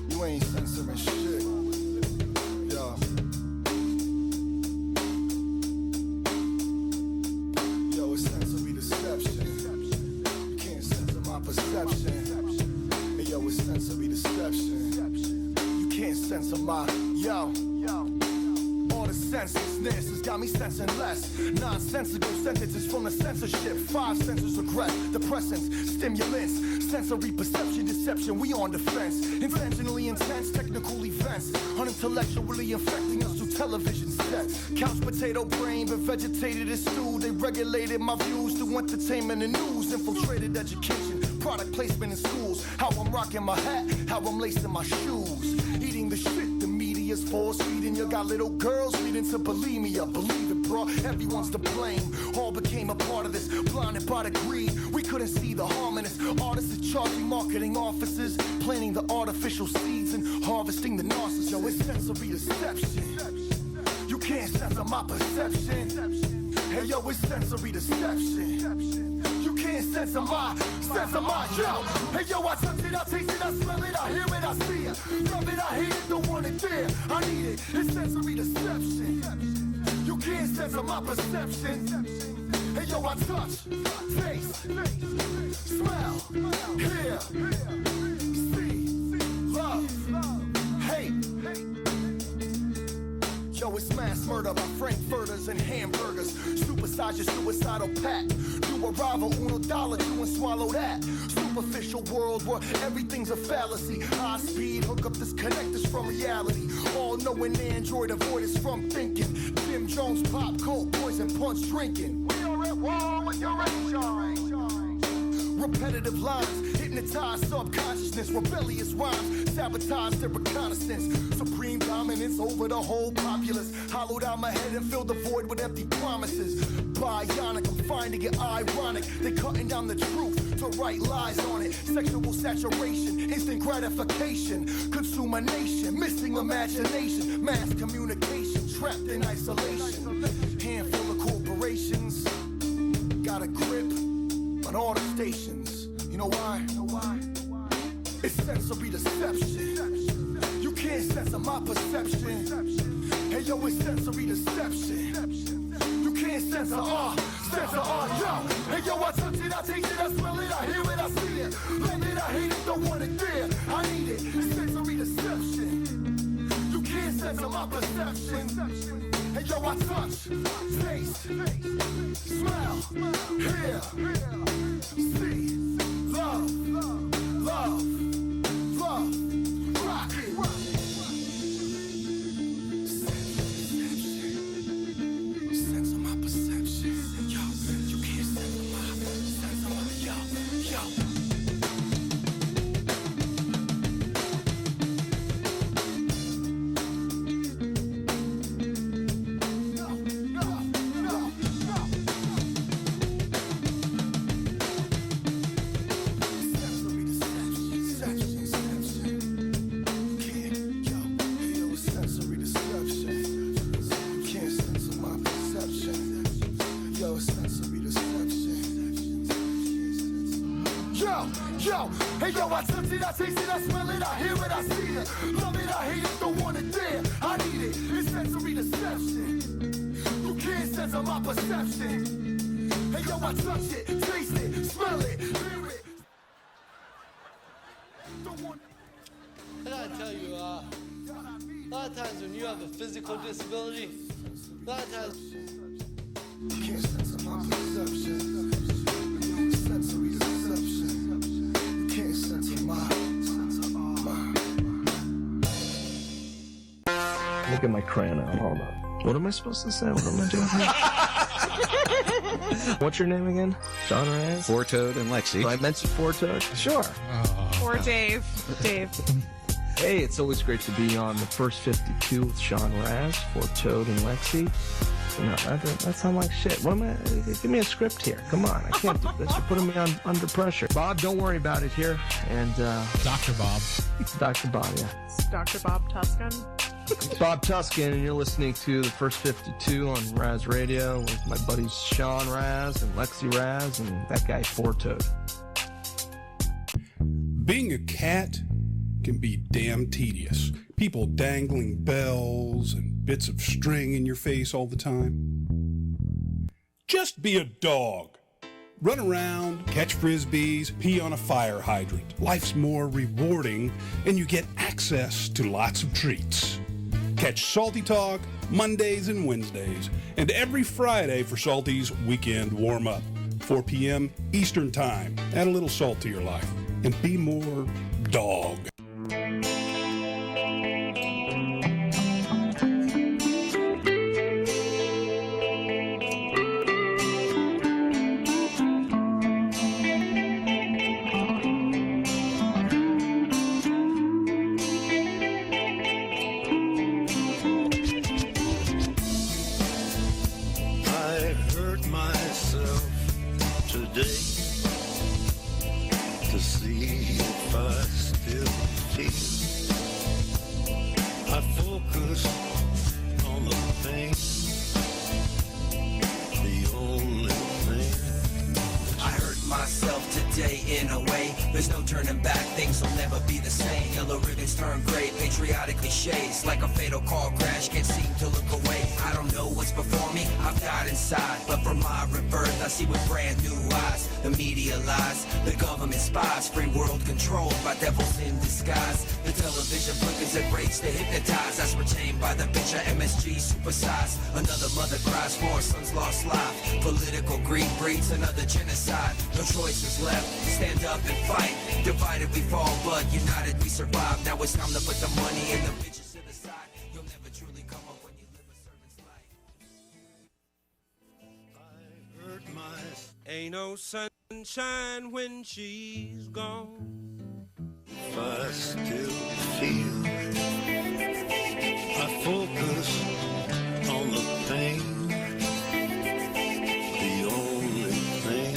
You ain't censoring shit. Yo. Yo, it's sensory deception. You can't censor my perception. Hey, yo, it's sensory deception. You can't censor my... Yo. All the senselessness has got me sensing less. Nonsensical sentences from the censorship. 5 senses regret, depressants, stimulants, sensory perception, deception. We on defense. Intentionally intense technical events, unintellectually infecting us through television sets. Couch potato brain, been vegetated and stewed. They regulated my views through entertainment and news. Infiltrated education, product placement in schools. How I'm rocking my hat, how I'm lacing my shoes. Eating the shit the media's force feeding. You got little girls reading to bulimia. Believe it, bro, everyone's to blame. All became a part of this, blinded by the greed. We couldn't see the harm in this. Artists are charging marketing offices, planting the artificial seeds and harvesting the narcissists. Yo, it's sensory deception. You can't censor my perception. Hey, yo, it's sensory deception. You can't censor my, yo. Hey, yo, I touch it, I taste it, I smell it, I hear it, I see it. Love it, I hate it, don't want it there. I need it, it's sensory deception. You can't censor my perception. Hey, yo, I touch, taste, smell, hear, see, love, hate. Yo, it's mass murder by frankfurters and hamburgers. Supersize your suicidal pack. New arrival, $1, do and swallow that. Superficial world where everything's a fallacy. High speed, hook up, disconnect us from reality. All knowing Android, avoid us from thinking. Jim Jones, pop, coke, poison, punch, drinking. We are at war with your age. Repetitive lines, hypnotize subconsciousness, rebellious rhymes, sabotage their reconnaissance. Supreme dominance over the whole populace. Hollowed out my head and filled the void with empty promises. Bionic, I'm finding it ironic. They cutting down the truth to write lies on it. Sexual saturation, instant gratification. Consume a nation, missing imagination. Mass communication, trapped in isolation. Handful of corporations got a grip on all the stations. You know why? It's sensory deception. You can't censor my perception. Hey, yo, it's sensory deception. You can't censor yo. Hey, yo, I touch it, I taste it, I smell it, I hear it, I see it. Love it, I hate it, don't want it there. I need it, it's sensory deception. You can't censor my perception. Hey, yo, I touch, taste, smell, hear, see, love, rock it. Censor my perception. Yo, you can't censor my, yo. yo, a sensory deception. Yo, hey yo, I touch it, I taste it, I smell it, I hear it, I see it. Love it, I hate it, don't want it there. I need it, it's sensory deception. You can't censor my perception. Hey yo, I touch it, taste it, smell it, hear it. I gotta tell you, a lot of times when you have a physical disability, a lot of times you can't censor my perception. Sensory deception. You can't censor my. Look at my crayon out. Hold on. What am I supposed to say? What am I doing? What's your name again? Sean Raz? Four Toad and Lexi. So I mentioned Four Toad? Sure. Or Dave. Hey, it's always great to be on the First 52 with Sean Raz, Four Toad and Lexi. You know, that sounds like shit. What am I? Give me a script here. Come on, I can't do this. You're putting me under pressure. Bob, don't worry about it here. And Dr. Bob. Dr. Bob, yeah. It's Dr. Bob Tuscan. Bob Tuscan, and you're listening to the First 52 on Raz Radio with my buddies Sean Raz and Lexi Raz and that guy Four Toad. Being a cat can be damn tedious. People dangling bells and bits of string in your face all the time. Just be a dog. Run around, catch frisbees, pee on a fire hydrant. Life's more rewarding, and you get access to lots of treats. Catch Salty Talk Mondays and Wednesdays, and every Friday for Salty's Weekend Warm-Up, 4 p.m. Eastern Time. Add a little salt to your life, and be more dog. Like a fatal car crash, can't seem to look away. I don't know what's before me, I've died inside. But from my rebirth, I see with brand new eyes. The media lies, the government spies. Free world controlled by devils in disguise. The television flickers at rates to hypnotize. That's retained by the bitch of MSG supersize. Another mother cries for her son's lost life. Political greed breeds another genocide. No choices left, stand up and fight. Divided we fall, but united we survive. Now it's time to put the money in the bitches. Ain't no sunshine when she's gone. If I still feel, I focus on the pain. The only thing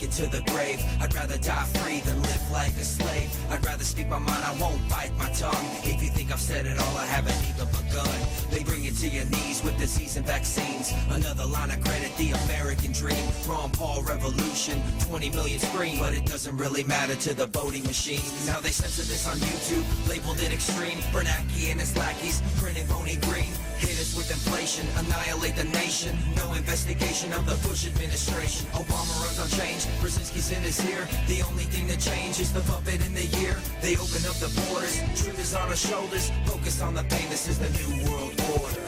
to the grave. I'd rather die free than live like a slave. I'd rather speak my mind, I won't bite my tongue. If you think I've said it all, I haven't even begun. They bring you to your knees with disease and vaccines. Another line of credit, the American dream. Ron Paul revolution, 20 million scream, but it doesn't really matter to the voting machines. Now they censor this on YouTube, labeled it extreme. Bernanke and his lackeys, printing phony green. Hit us with inflation, annihilate the nation. No investigation of the Bush administration. Obama runs on change, Brzezinski's in his ear. The only thing that changed is the puppet in the year. They open up the borders, truth is on our shoulders. Focus on the pain, this is the new world order.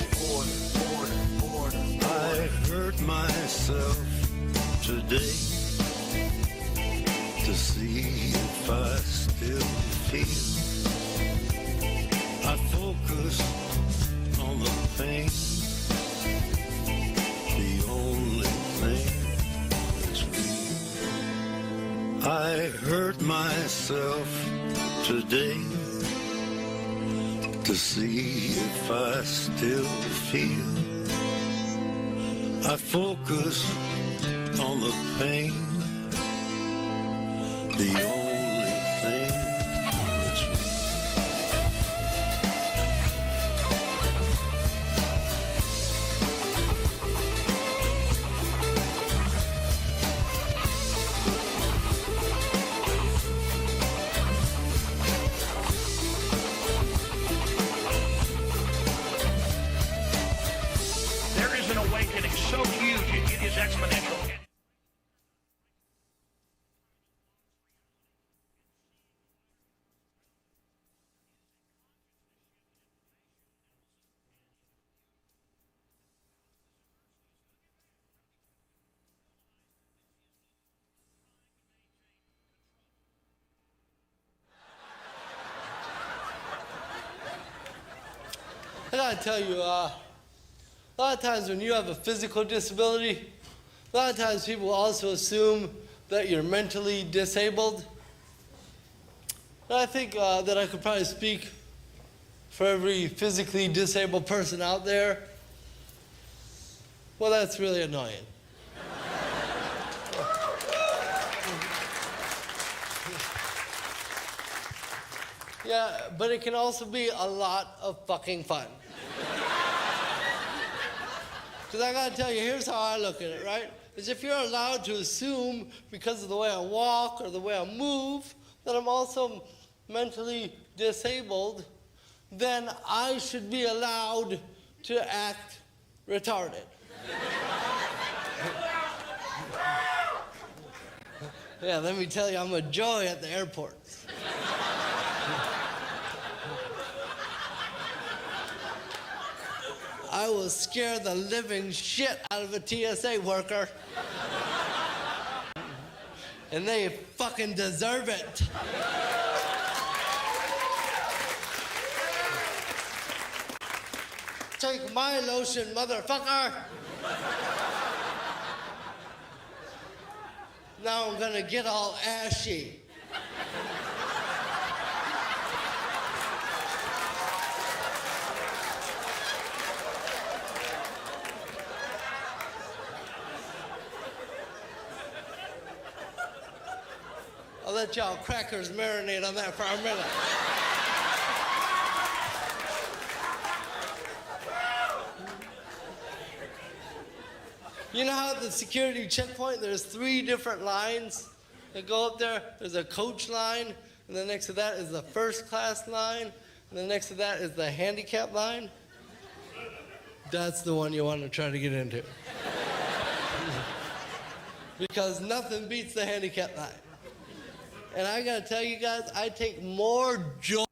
I hurt myself today to see if I still feel. I focus on the pain, the only thing that's real. I hurt myself today to see if I still feel. I focus on the pain, the only thing that's There is an awakening so huge, it is exponential. I gotta tell you, a lot of times when you have a physical disability, a lot of times people also assume that you're mentally disabled. And I think that I could probably speak for every physically disabled person out there. Well, that's really annoying. Yeah, but it can also be a lot of fucking fun. Because I gotta tell you, here's how I look at it, right? Is if you're allowed to assume, because of the way I walk or the way I move, that I'm also mentally disabled, then I should be allowed to act retarded. Yeah, let me tell you, I'm a joy at the airports. I will scare the living shit out of a TSA worker. And they fucking deserve it. Take my lotion, motherfucker. Now I'm gonna get all ashy. I'll let y'all crackers marinate on that for a minute. You know how at the security checkpoint there's 3 different lines that go up there? There's a coach line, and the next to that is the first class line, and the next to that is the handicap line. That's the one you want to try to get into. Because nothing beats the handicap line. And I gotta tell you guys, I take more joy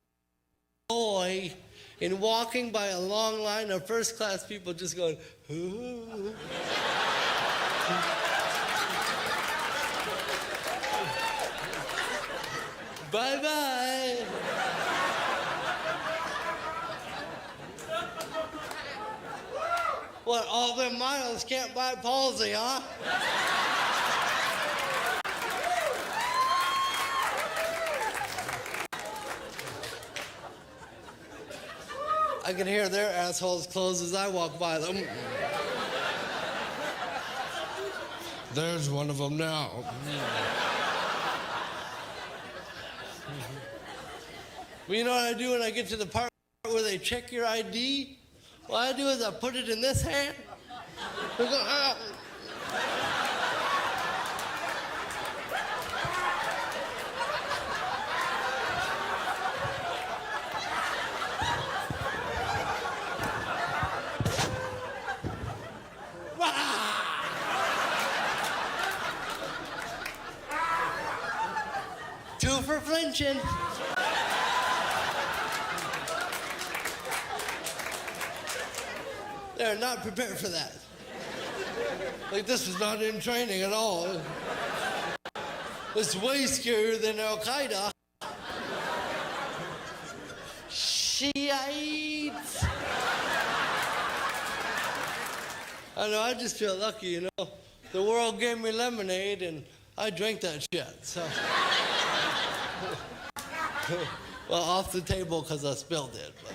in walking by a long line of first class people just going, ooh. Bye-bye. What, all them miles can't buy palsy, huh? I can hear their assholes close as I walk by them. There's one of them now. Well, you know what I do when I get to the part where they check your ID? What I do is I put it in this hand. I go, ah. Two for flinching. They're not prepared for that. Like, this is not in training at all. It's way scarier than Al Qaeda. Shiites. I know, I just feel lucky, you know. The world gave me lemonade and I drank that shit, so. Well, off the table because I spilled it. But.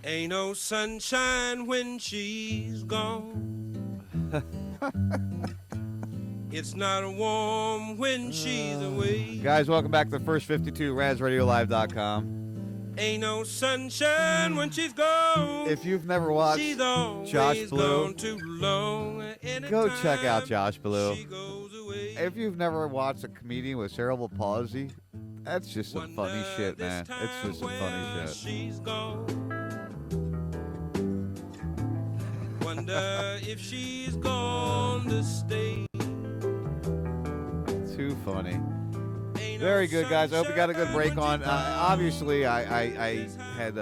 Ain't no sunshine when she's gone. It's not warm when she's away. Guys, welcome back to the First 52, RazRadioLive.com. Ain't no sunshine when she's gone. If you've never watched She's always Josh Blue, gone too long. go check out Josh Blue. If you've never watched a comedian with cerebral palsy, that's just some funny shit, man. It's just some funny shit. She's gone. Wonder if she's gone to stay. Too funny. Very good, guys. I hope you got a good break on. Obviously, I had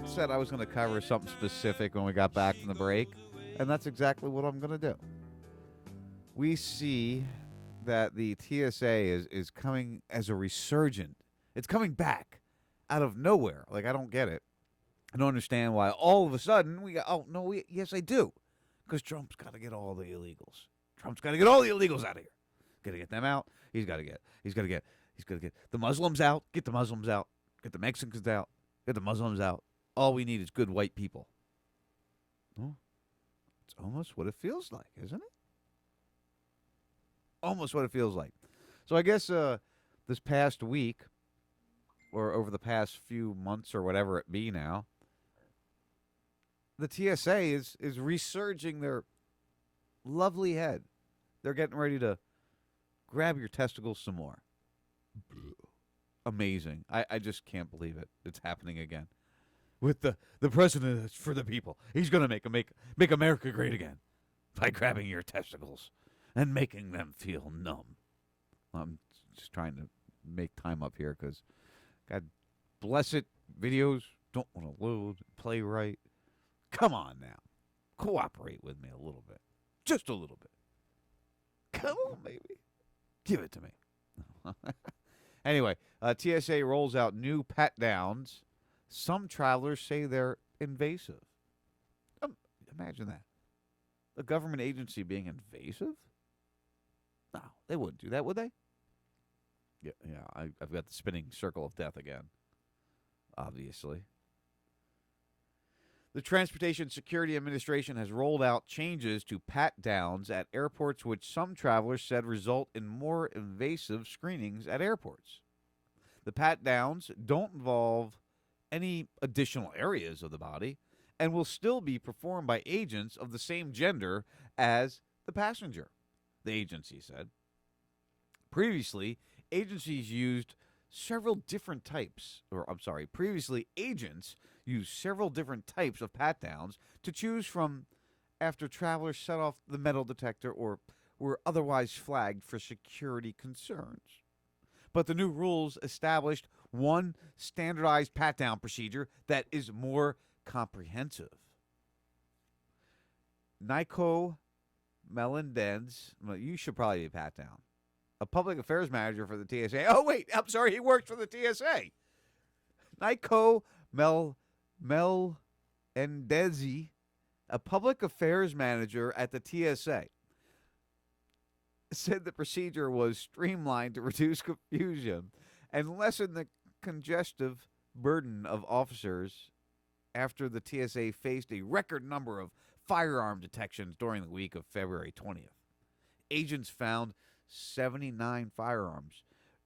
said I was going to cover something specific when we got back from the break, and that's exactly what I'm going to do. We see that the TSA is coming as a resurgent. It's coming back out of nowhere. Like, I don't get it. I don't understand why all of a sudden we got, yes, I do. Because Trump's got to get all the illegals. Trump's got to get all the illegals out of here. Got to get them out. He's got to get the Muslims out. Get the Muslims out. Get the Mexicans out. Get the Muslims out. All we need is good white people. Oh, it's almost what it feels like, isn't it? Almost what it feels like. So I guess this past week, or over the past few months, or whatever it be now, the TSA is resurging their lovely head. They're getting ready to grab your testicles some more. Amazing. I just can't believe it. It's happening again. With the president is for the people. He's going to make America great again by grabbing your testicles and making them feel numb. I'm just trying to make time up here because, God bless it, videos don't want to load, play right. Come on now. Cooperate with me a little bit. Just a little bit. Come on, baby. Give it to me. Anyway, TSA rolls out new pat-downs. Some travelers say they're invasive. Imagine that. A government agency being invasive? No, they wouldn't do that, would they? Yeah. I've got the spinning circle of death again. Obviously. The Transportation Security Administration has rolled out changes to pat-downs at airports, which some travelers said result in more invasive screenings at airports. The pat-downs don't involve any additional areas of the body and will still be performed by agents of the same gender as the passenger, the agency said. Previously, agents used several different types of pat-downs to choose from after travelers set off the metal detector or were otherwise flagged for security concerns. But the new rules established one standardized pat-down procedure that is more comprehensive. Nico Melendez, well, you should probably be pat-down, a public affairs manager for the TSA. Oh, wait, I'm sorry, he works for the TSA. Nico Melendezi, a public affairs manager at the TSA, said the procedure was streamlined to reduce confusion and lessen the congestive burden of officers after the TSA faced a record number of firearm detections during the week of February 20th. Agents found 79 firearms,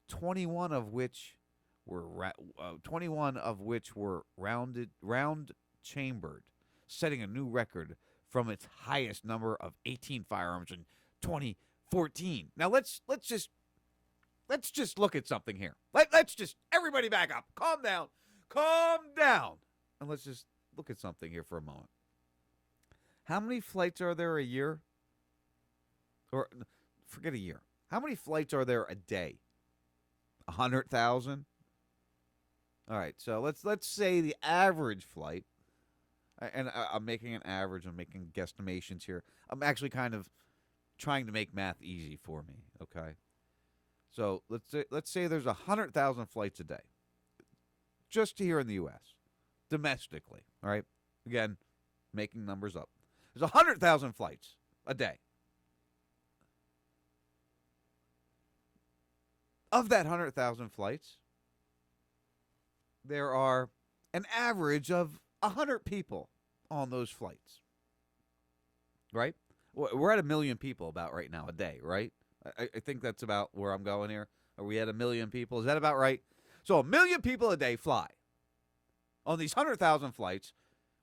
21 of which were round chambered, setting a new record from its highest number of 18 firearms in 2014. Now let's just look at something here. Let's just everybody back up. Calm down, and let's just look at something here for a moment. How many flights are there a year? Or forget a year. How many flights are there a day? 100,000? All right, so let's say the average flight, and I'm making an average, I'm making guesstimations here. I'm actually kind of trying to make math easy for me, okay? So let's say there's 100,000 flights a day, just here in the U.S., domestically, all right? Again, making numbers up. There's 100,000 flights a day. Of that 100,000 flights, there are an average of 100 people on those flights. Right? We're at 1 million people about right now a day, right? I think that's about where I'm going here. Are we at 1 million people? Is that about right? So 1 million people a day fly on these 100,000 flights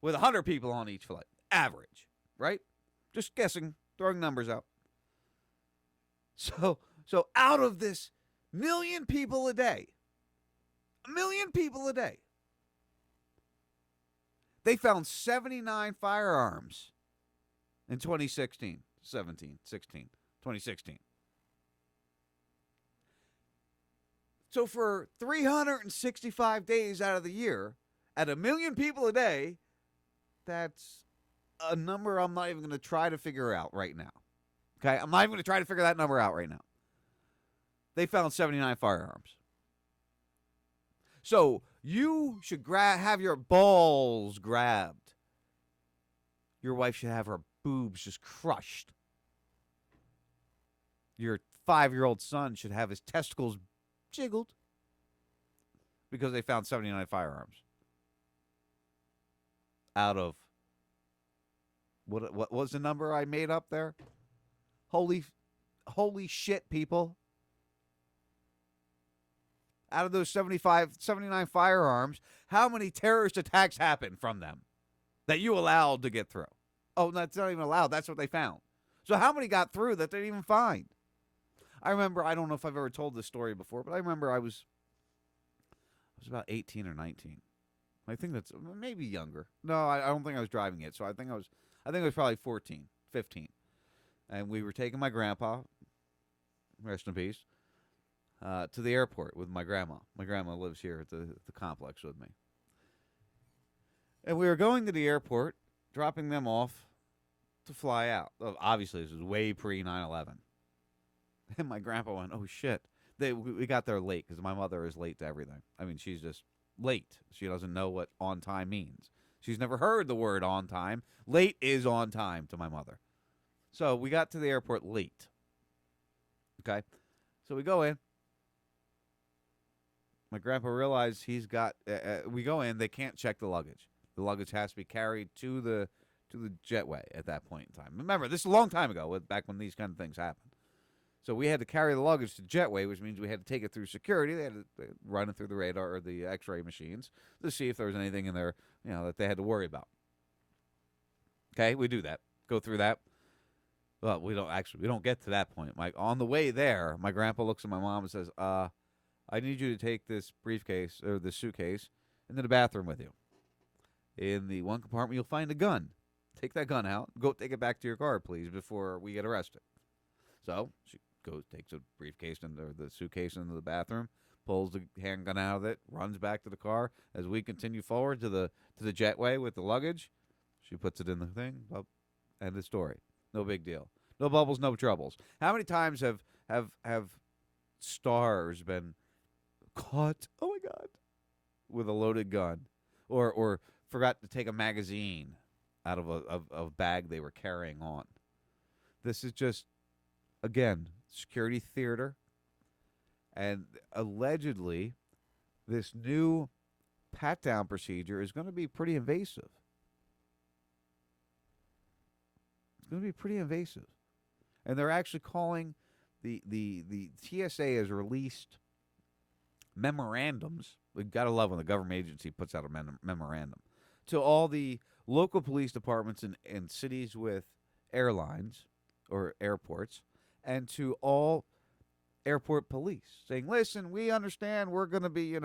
with 100 people on each flight. Average, right? Just guessing, throwing numbers out. So out of this 1 million people a day, 1 million people a day, they found 79 firearms in 2016, 17, 16, 2016. So for 365 days out of the year, at 1 million people a day, that's a number I'm not even going to try to figure out right now. Okay? I'm not even going to try to figure that number out right now. They found 79 firearms. So you should have your balls grabbed. Your wife should have her boobs just crushed. Your 5-year-old son should have his testicles jiggled because they found 79 firearms out of what was the number I made up there? Holy shit, people. Out of those 79 firearms, how many terrorist attacks happened from them that you allowed to get through? Oh, that's not even allowed. That's what they found. So how many got through that they didn't even find? I remember, I don't know if I've ever told this story before, but I remember I was about 18 or 19. I think that's maybe younger. No, I don't think I was driving it. So I think I was probably 14, 15. And we were taking my grandpa, rest in peace, to the airport with my grandma. My grandma lives here at the complex with me. And we were going to the airport, dropping them off to fly out. Obviously, this was way pre 9/11. And my grandpa went, oh, shit. We got there late because my mother is late to everything. I mean, she's just late. She doesn't know what on time means. She's never heard the word on time. Late is on time to my mother. So we got to the airport late. Okay? So we go in. My grandpa realized he's got, we go in, they can't check the luggage. The luggage has to be carried to the jetway at that point in time. Remember, this is a long time ago, back when these kind of things happened. So we had to carry the luggage to jetway, which means we had to take it through security. They had to run it through the radar or the X-ray machines to see if there was anything in there, that they had to worry about. Okay, we do that. Go through that. Well, we don't get to that point. On the way there, my grandpa looks at my mom and says, I need you to take this briefcase or this suitcase into the bathroom with you. In the one compartment, you'll find a gun. Take that gun out. Go take it back to your car, please, before we get arrested. So she takes a briefcase or the suitcase into the bathroom, pulls the handgun out of it, runs back to the car. As we continue forward to the jetway with the luggage, she puts it in the thing. End of story. No big deal. No bubbles, no troubles. How many times have stars been caught? Oh my God, with a loaded gun, or forgot to take a magazine out of a bag they were carrying on. This is just, again, security theater. And allegedly, this new pat-down procedure is going to be pretty invasive. It's going to be pretty invasive. And they're actually calling the TSA has released memorandums. We've got to love when the government agency puts out a memorandum to all the local police departments in cities with airlines or airports, and to all airport police, saying, listen, we understand we're going to be,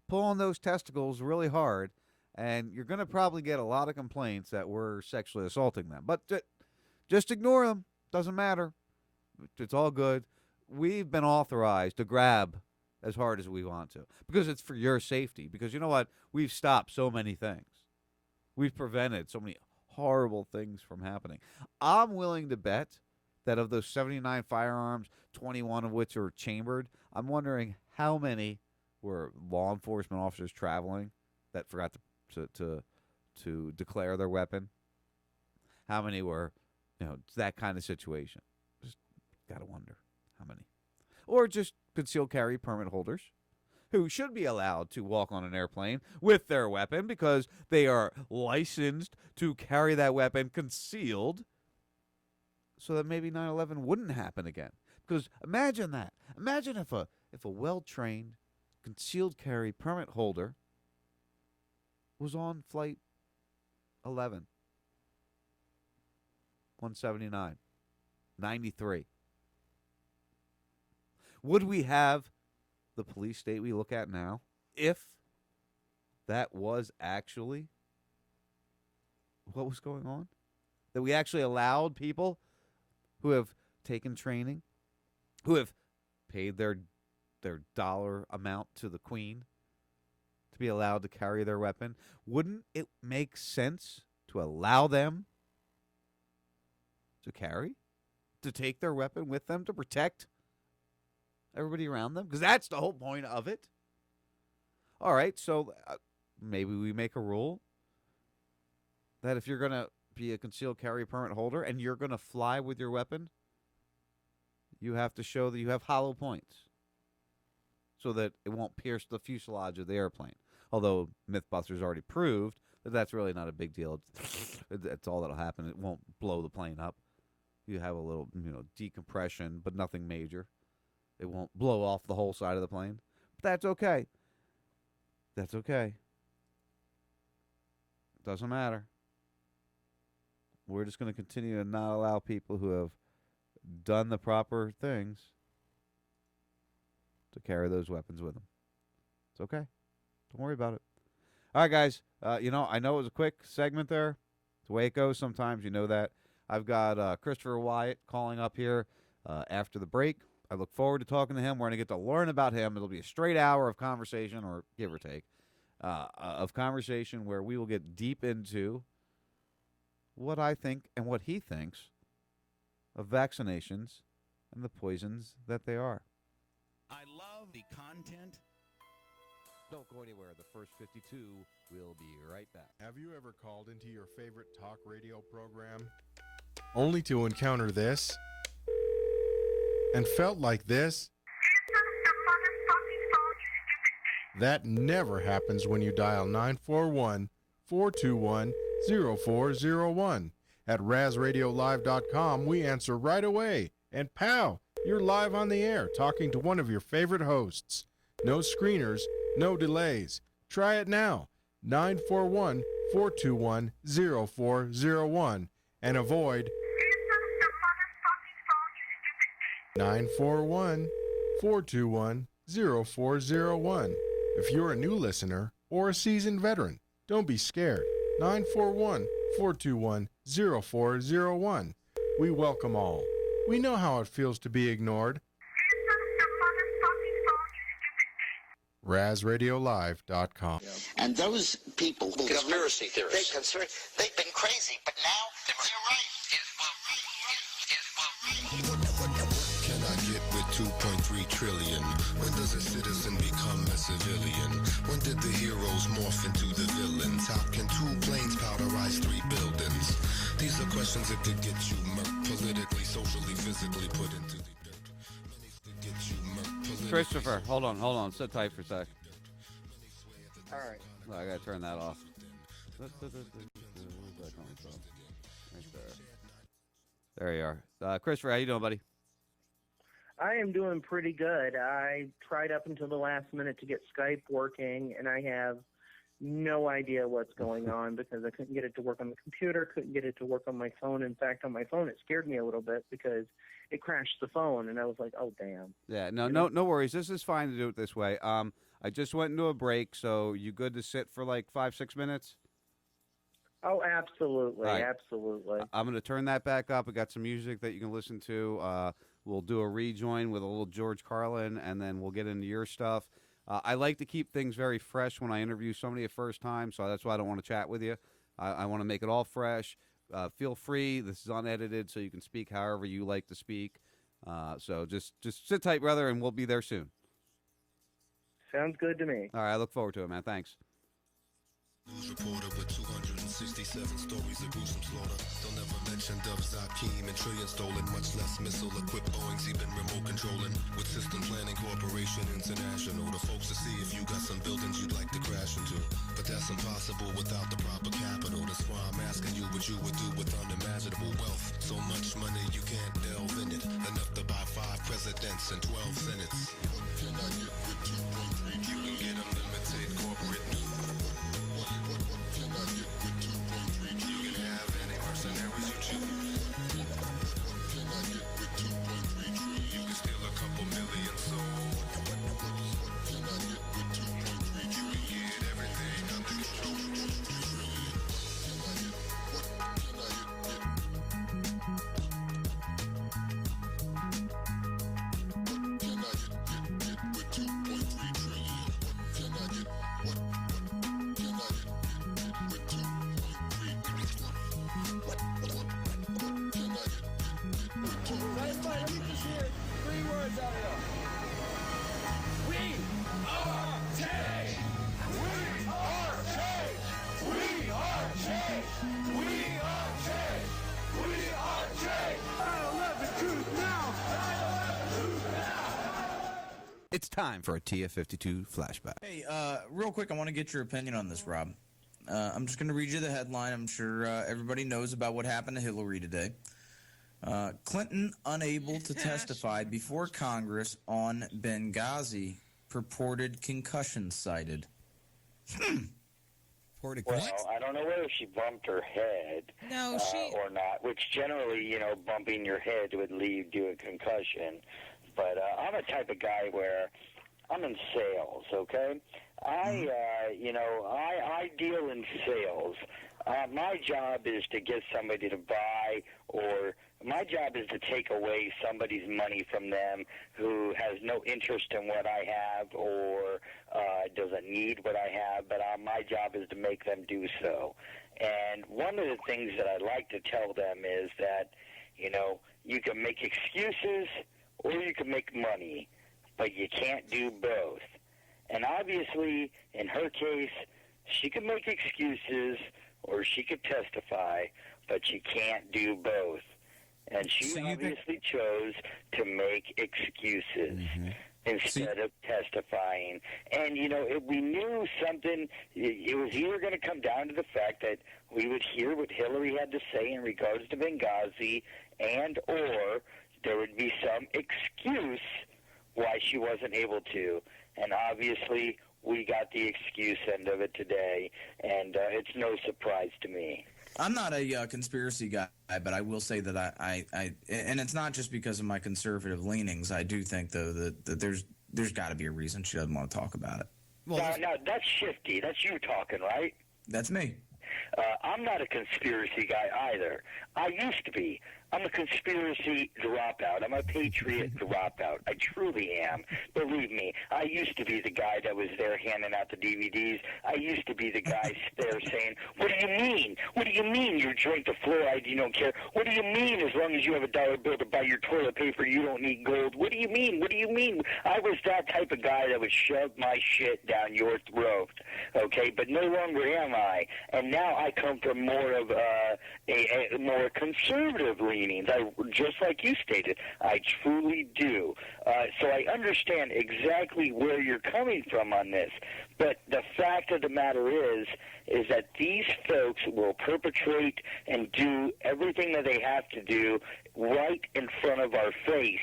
pulling those testicles really hard, and you're going to probably get a lot of complaints that we're sexually assaulting them. But just ignore them. Doesn't matter. It's all good. We've been authorized to grab as hard as we want to because it's for your safety. Because you know what? We've stopped so many things. We've prevented so many horrible things from happening. I'm willing to bet that of those 79 firearms, 21 of which are chambered, I'm wondering how many were law enforcement officers traveling that forgot to declare their weapon How many were, that kind of situation? Just got to wonder how many. Or just concealed carry permit holders who should be allowed to walk on an airplane with their weapon because they are licensed to carry that weapon concealed so that maybe 9/11 wouldn't happen again. Because imagine that. Imagine if a well-trained concealed carry permit holder was on flight 11, 179, 93. Would we have the police state we look at now if that was actually what was going on? That we actually allowed people who have taken training, who have paid their dollar amount to the Queen to be allowed to carry their weapon? Wouldn't it make sense to allow them to carry, to take their weapon with them to protect everybody around them? Because that's the whole point of it. All right, so maybe we make a rule that if you're going to be a concealed carry permit holder and you're going to fly with your weapon, you have to show that you have hollow points so that it won't pierce the fuselage of the airplane. Although Mythbusters already proved that that's really not a big deal. That's all that'll happen. It won't blow the plane up. You have a little, decompression, but nothing major. It won't blow off the whole side of the plane. But that's okay. That's okay. Doesn't matter. We're just going to continue to not allow people who have done the proper things to carry those weapons with them. It's okay. Don't worry about it. All right, guys. I know it was a quick segment there. It's the way it goes sometimes. You know that. I've got Christopher Wyatt calling up here after the break. I look forward to talking to him. We're going to get to learn about him. It'll be a straight hour of conversation, or give or take, of conversation where we will get deep into what I think and what he thinks of vaccinations and the poisons that they are. I love the content. Don't go anywhere. The first 52 will be right back. Have you ever called into your favorite talk radio program only to encounter this and felt like this? That never happens when you dial 941-421-0401. At RazRadioLive.com, we answer right away. And pow, you're live on the air talking to one of your favorite hosts. No screeners, no delays. Try it now. 941-421-0401 and avoid 941-421-0401. If you're a new listener or a seasoned veteran, don't be scared. 941-421-0401. We welcome all. We know how it feels to be ignored. RazRadioLive.com. And those people, Conspiracy theorists. They've been crazy, but now they're right. Can I get with 2.3 trillion? When does a citizen become a civilian? When did the heroes morph into the villains? How can 2 planes powderize 3 buildings? These are questions that could get you murked politically, socially, physically put into the dirt. Get you murked politically. Christopher, hold on. Sit tight for a sec. All right. Well, I got to turn that off. Where's that coming from? Right there. There you are. Christopher, how you doing, buddy? I am doing pretty good. I tried up until the last minute to get Skype working, and I have no idea what's going on because I couldn't get it to work on the computer, couldn't get it to work on my phone. In fact, on my phone, it scared me a little bit because it crashed the phone, and I was like, oh, damn. Yeah, no worries. This is fine to do it this way. I just went into a break, so you good to sit for like 5-6 minutes? Oh, absolutely, right. Absolutely. I'm going to turn that back up. I got some music that you can listen to. We'll do a rejoin with a little George Carlin, and then we'll get into your stuff. I like to keep things very fresh when I interview somebody the first time, so that's why I don't want to chat with you. I want to make it all fresh. Feel free. This is unedited, so you can speak however you like to speak. So just sit tight, brother, and we'll be there soon. Sounds good to me. All right, I look forward to it, man. Thanks. News reporter with 200 67 stories of gruesome slaughter. They'll never mention Dove Zakim and trillion stolen, much less missile-equipped Boeings even remote controlling. With System Planning Corporation International, the folks to see if you got some buildings you'd like to crash into. But that's impossible without the proper capital. That's why I'm asking you what you would do with unimaginable wealth. So much money you can't delve in it. Enough to buy 5 presidents and 12 senates. Can I get with 2.3? You can get unlimited corporate. What can I get with 2.3? You can have any mercenaries you choose. Can I get with 2.3 trillion? You can steal a couple million souls. Can I get with 2.3 trillion? You can get everything under control. Can I get what? Can I get? Can I get with 2.3 trillion? Can I get what? Can I get with 2.3 what? Can I get with 2? Everybody, get this here. 3 words out here. We are change. We are change. We are change. We are change. We are change. I love the truth now. I love the truth now. It's time for a TF52 flashback. Hey, real quick, I want to get your opinion on this, Rob. I'm just going to read you the headline. I'm sure everybody knows about what happened to Hillary today. Clinton unable to testify before Congress on Benghazi, purported concussion cited. Well, I don't know whether she bumped her head or not, which generally, bumping your head would lead to a concussion. But I'm a type of guy where I'm in sales, okay? I deal in sales. My job is to get somebody to buy, or my job is to take away somebody's money from them who has no interest in what I have or doesn't need what I have, but my job is to make them do so. And one of the things that I like to tell them is that, you can make excuses or you can make money, but you can't do both. And obviously, in her case, she could make excuses or she could testify, but she can't do both. And she obviously chose to make excuses instead of testifying. And, we knew something. It was either going to come down to the fact that we would hear what Hillary had to say in regards to Benghazi, and or there would be some excuse why she wasn't able to. And obviously, we got the excuse end of it today, and it's no surprise to me. I'm not a conspiracy guy, but I will say that I and it's not just because of my conservative leanings. I do think, though, that there's got to be a reason she doesn't want to talk about it. Well, now, that's shifty. That's you talking, right? That's me. I'm not a conspiracy guy either. I used to be. I'm a conspiracy dropout. I'm a patriot dropout. I truly am. Believe me, I used to be the guy that was there handing out the DVDs. I used to be the guy there saying, what do you mean? What do you mean you drink the fluoride, you don't care? What do you mean as long as you have a dollar bill to buy your toilet paper, you don't need gold? What do you mean? What do you mean? I was that type of guy that would shove my shit down your throat, okay? But no longer am I. And now I come from more of a more conservative leaning. Just like you stated, I truly do. So I understand exactly where you're coming from on this. But the fact of the matter is that these folks will perpetrate and do everything that they have to do right in front of our face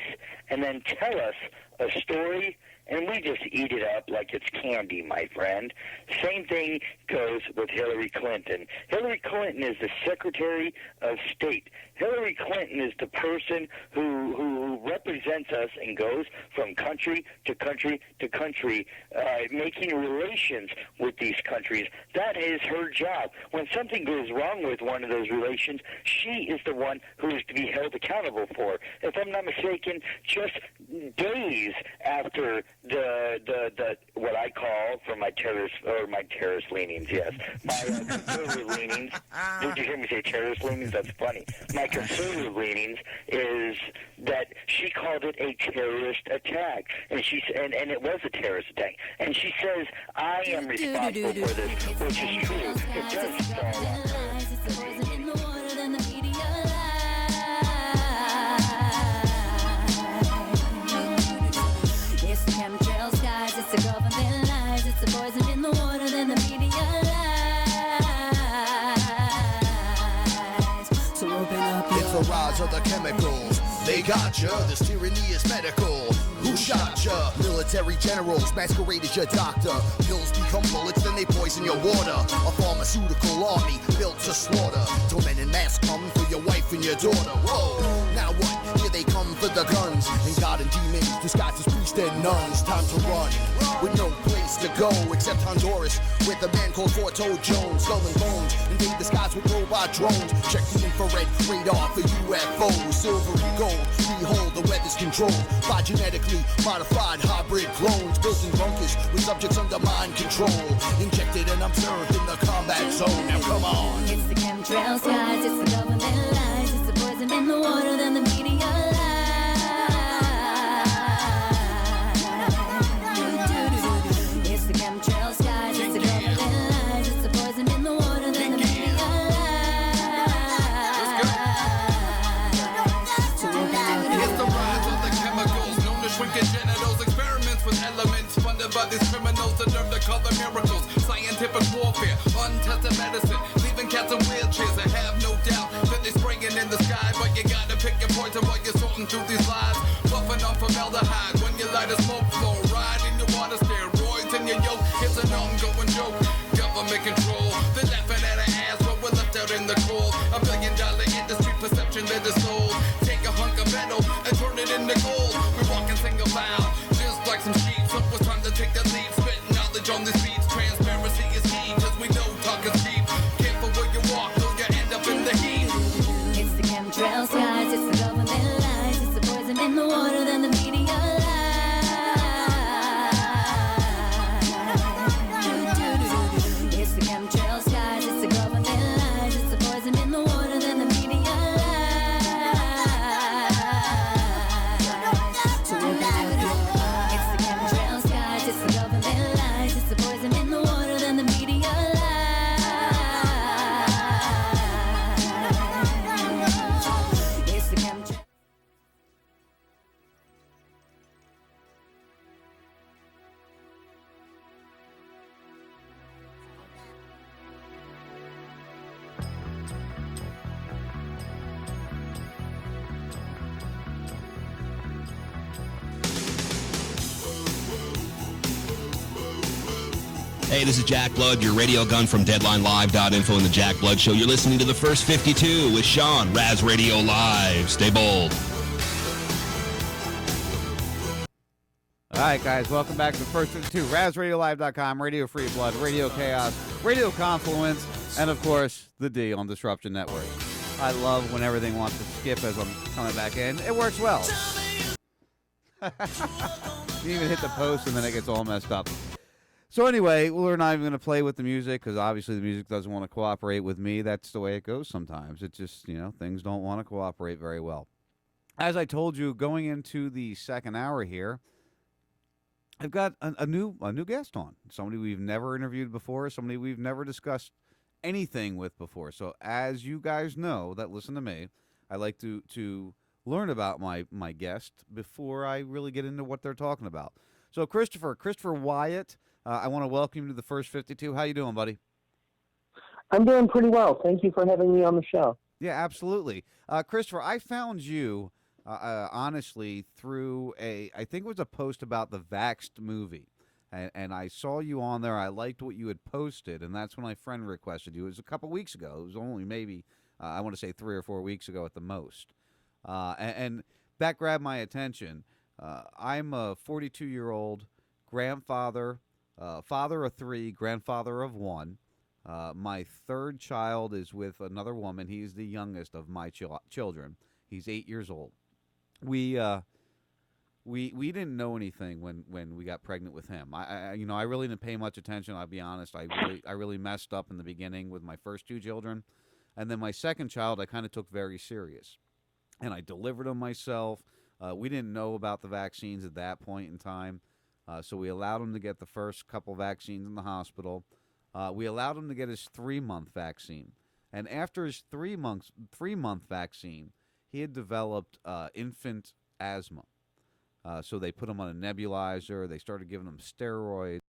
and then tell us a story, and we just eat it up like it's candy, my friend. Same thing goes with Hillary Clinton. Hillary Clinton is the Secretary of State. Hillary Clinton is the person who represents us and goes from country to country to country, making relations with these countries. That is her job. When something goes wrong with one of those relations, she is the one who is to be held accountable for. If I'm not mistaken, just days after the what I call for my terrorist leanings, yes, my conservative leanings. Did you hear me say terrorist leanings? That's funny. My conservative leanings is that she called it a terrorist attack, and and it was a terrorist attack. And she says, I am responsible for this, which is true. It does fall on her. It's the chemtrails, guys, it's the government lies, it's the poison in the water, then the media lies. So open up your It's the rise of the chemicals. They got ya. This tyranny is medical. Who shot ya? Military generals masquerade as your doctor. Pills become bullets, then they poison your water. A pharmaceutical army built to slaughter. Till men in masks come for your wife and your daughter. Whoa, now what? Here they come for the guns. And God and demons disguised as priests and nuns. Time to run with no place to go except Honduras, with a man called Forto Jones. Skull and bones invade the skies with robot drones. Check the infrared radar for UFOs. Silvery gold, behold, the weather's controlled by genetically modified hybrid clones built in bunkers with subjects under mind control, injected and observed in the combat zone. Now come on. It's the chemtrails, guys, it's the government lies, it's the poison in the water, then the media lies. It's the chemtrails, guys, it's the government lies, it's the poison in the water, then the media lies. It's the rise of the chemicals known as shrinking genitals. Experiments with elements funded by these criminals that learn to call them miracles. Scientific warfare, untested medicine, leaving cats in wheelchairs. I have no doubt that they're spraying in the sky, but you gotta pick your poison while you're sorting through these lies. Puffing on formaldehyde when you light a smoke flow. Ride in your water, steroids in your yoke. It's an ongoing joke. Government control. They're laughing at our ass, but we're left out in the cold. $1 billion industry perception that is sold. Take a hunk of metal and turn it into gold. We walk in single file, just like some sheep. So it's time to take the lead, spit knowledge on these beats. Transparency is key, cause we know talk is cheap. Careful where you walk, or you end up in the heat. It's the chemtrails, guys, it's the government lies, it's the poison in the water, then the media lies. It's the chemtrails, guys, it's the government lies, it's the poison in the water, then the media lies. So open up your eyes. It's the chemtrails, guys, it's the government lies, it's the poison in the water, then the media lies. It's the chemtrails. Hey, this is Jack Blood, your radio gun from DeadlineLive.info and the Jack Blood Show. You're listening to the First 52 with Sean, Raz Radio Live. Stay bold. All right, guys, welcome back to the First 52. RazRadioLive.com, Radio Free Blood, Radio Chaos, Radio Confluence, and, of course, the D on Disruption Network. I love when everything wants to skip as I'm coming back in. It works well. You even hit the post, and then it gets all messed up. So anyway, we're not even going to play with the music because obviously the music doesn't want to cooperate with me. That's the way it goes sometimes. It just, things don't want to cooperate very well. As I told you, going into the second hour here, I've got a new guest on. Somebody we've never interviewed before, somebody we've never discussed anything with before. So as you guys know that listen to me, I like to learn about my guest before I really get into what they're talking about. So Christopher Wyatt, I want to welcome you to the First 52. How you doing, buddy? I'm doing pretty well. Thank you for having me on the show. Yeah, absolutely. Christopher, I found you, honestly, through I think it was a post about the Vaxxed movie. And I saw you on there. I liked what you had posted, and that's when my friend requested you. It was a couple weeks ago. It was only maybe, I want to say 3 or 4 weeks ago at the most. And that grabbed my attention. I'm a 42-year-old grandfather, father of 3, grandfather of 1. My third child is with another woman. He's the youngest of my children. He's 8 years old. We didn't know anything when we got pregnant with him. I really didn't pay much attention. I'll be honest. I really messed up in the beginning with my first 2 children, and then my second child I kind of took very serious, and I delivered him myself. We didn't know about the vaccines at that point in time, so we allowed him to get the first couple vaccines in the hospital. We allowed him to get his 3-month vaccine. And after his 3-month vaccine, he had developed infant asthma. So they put him on a nebulizer. They started giving him steroids.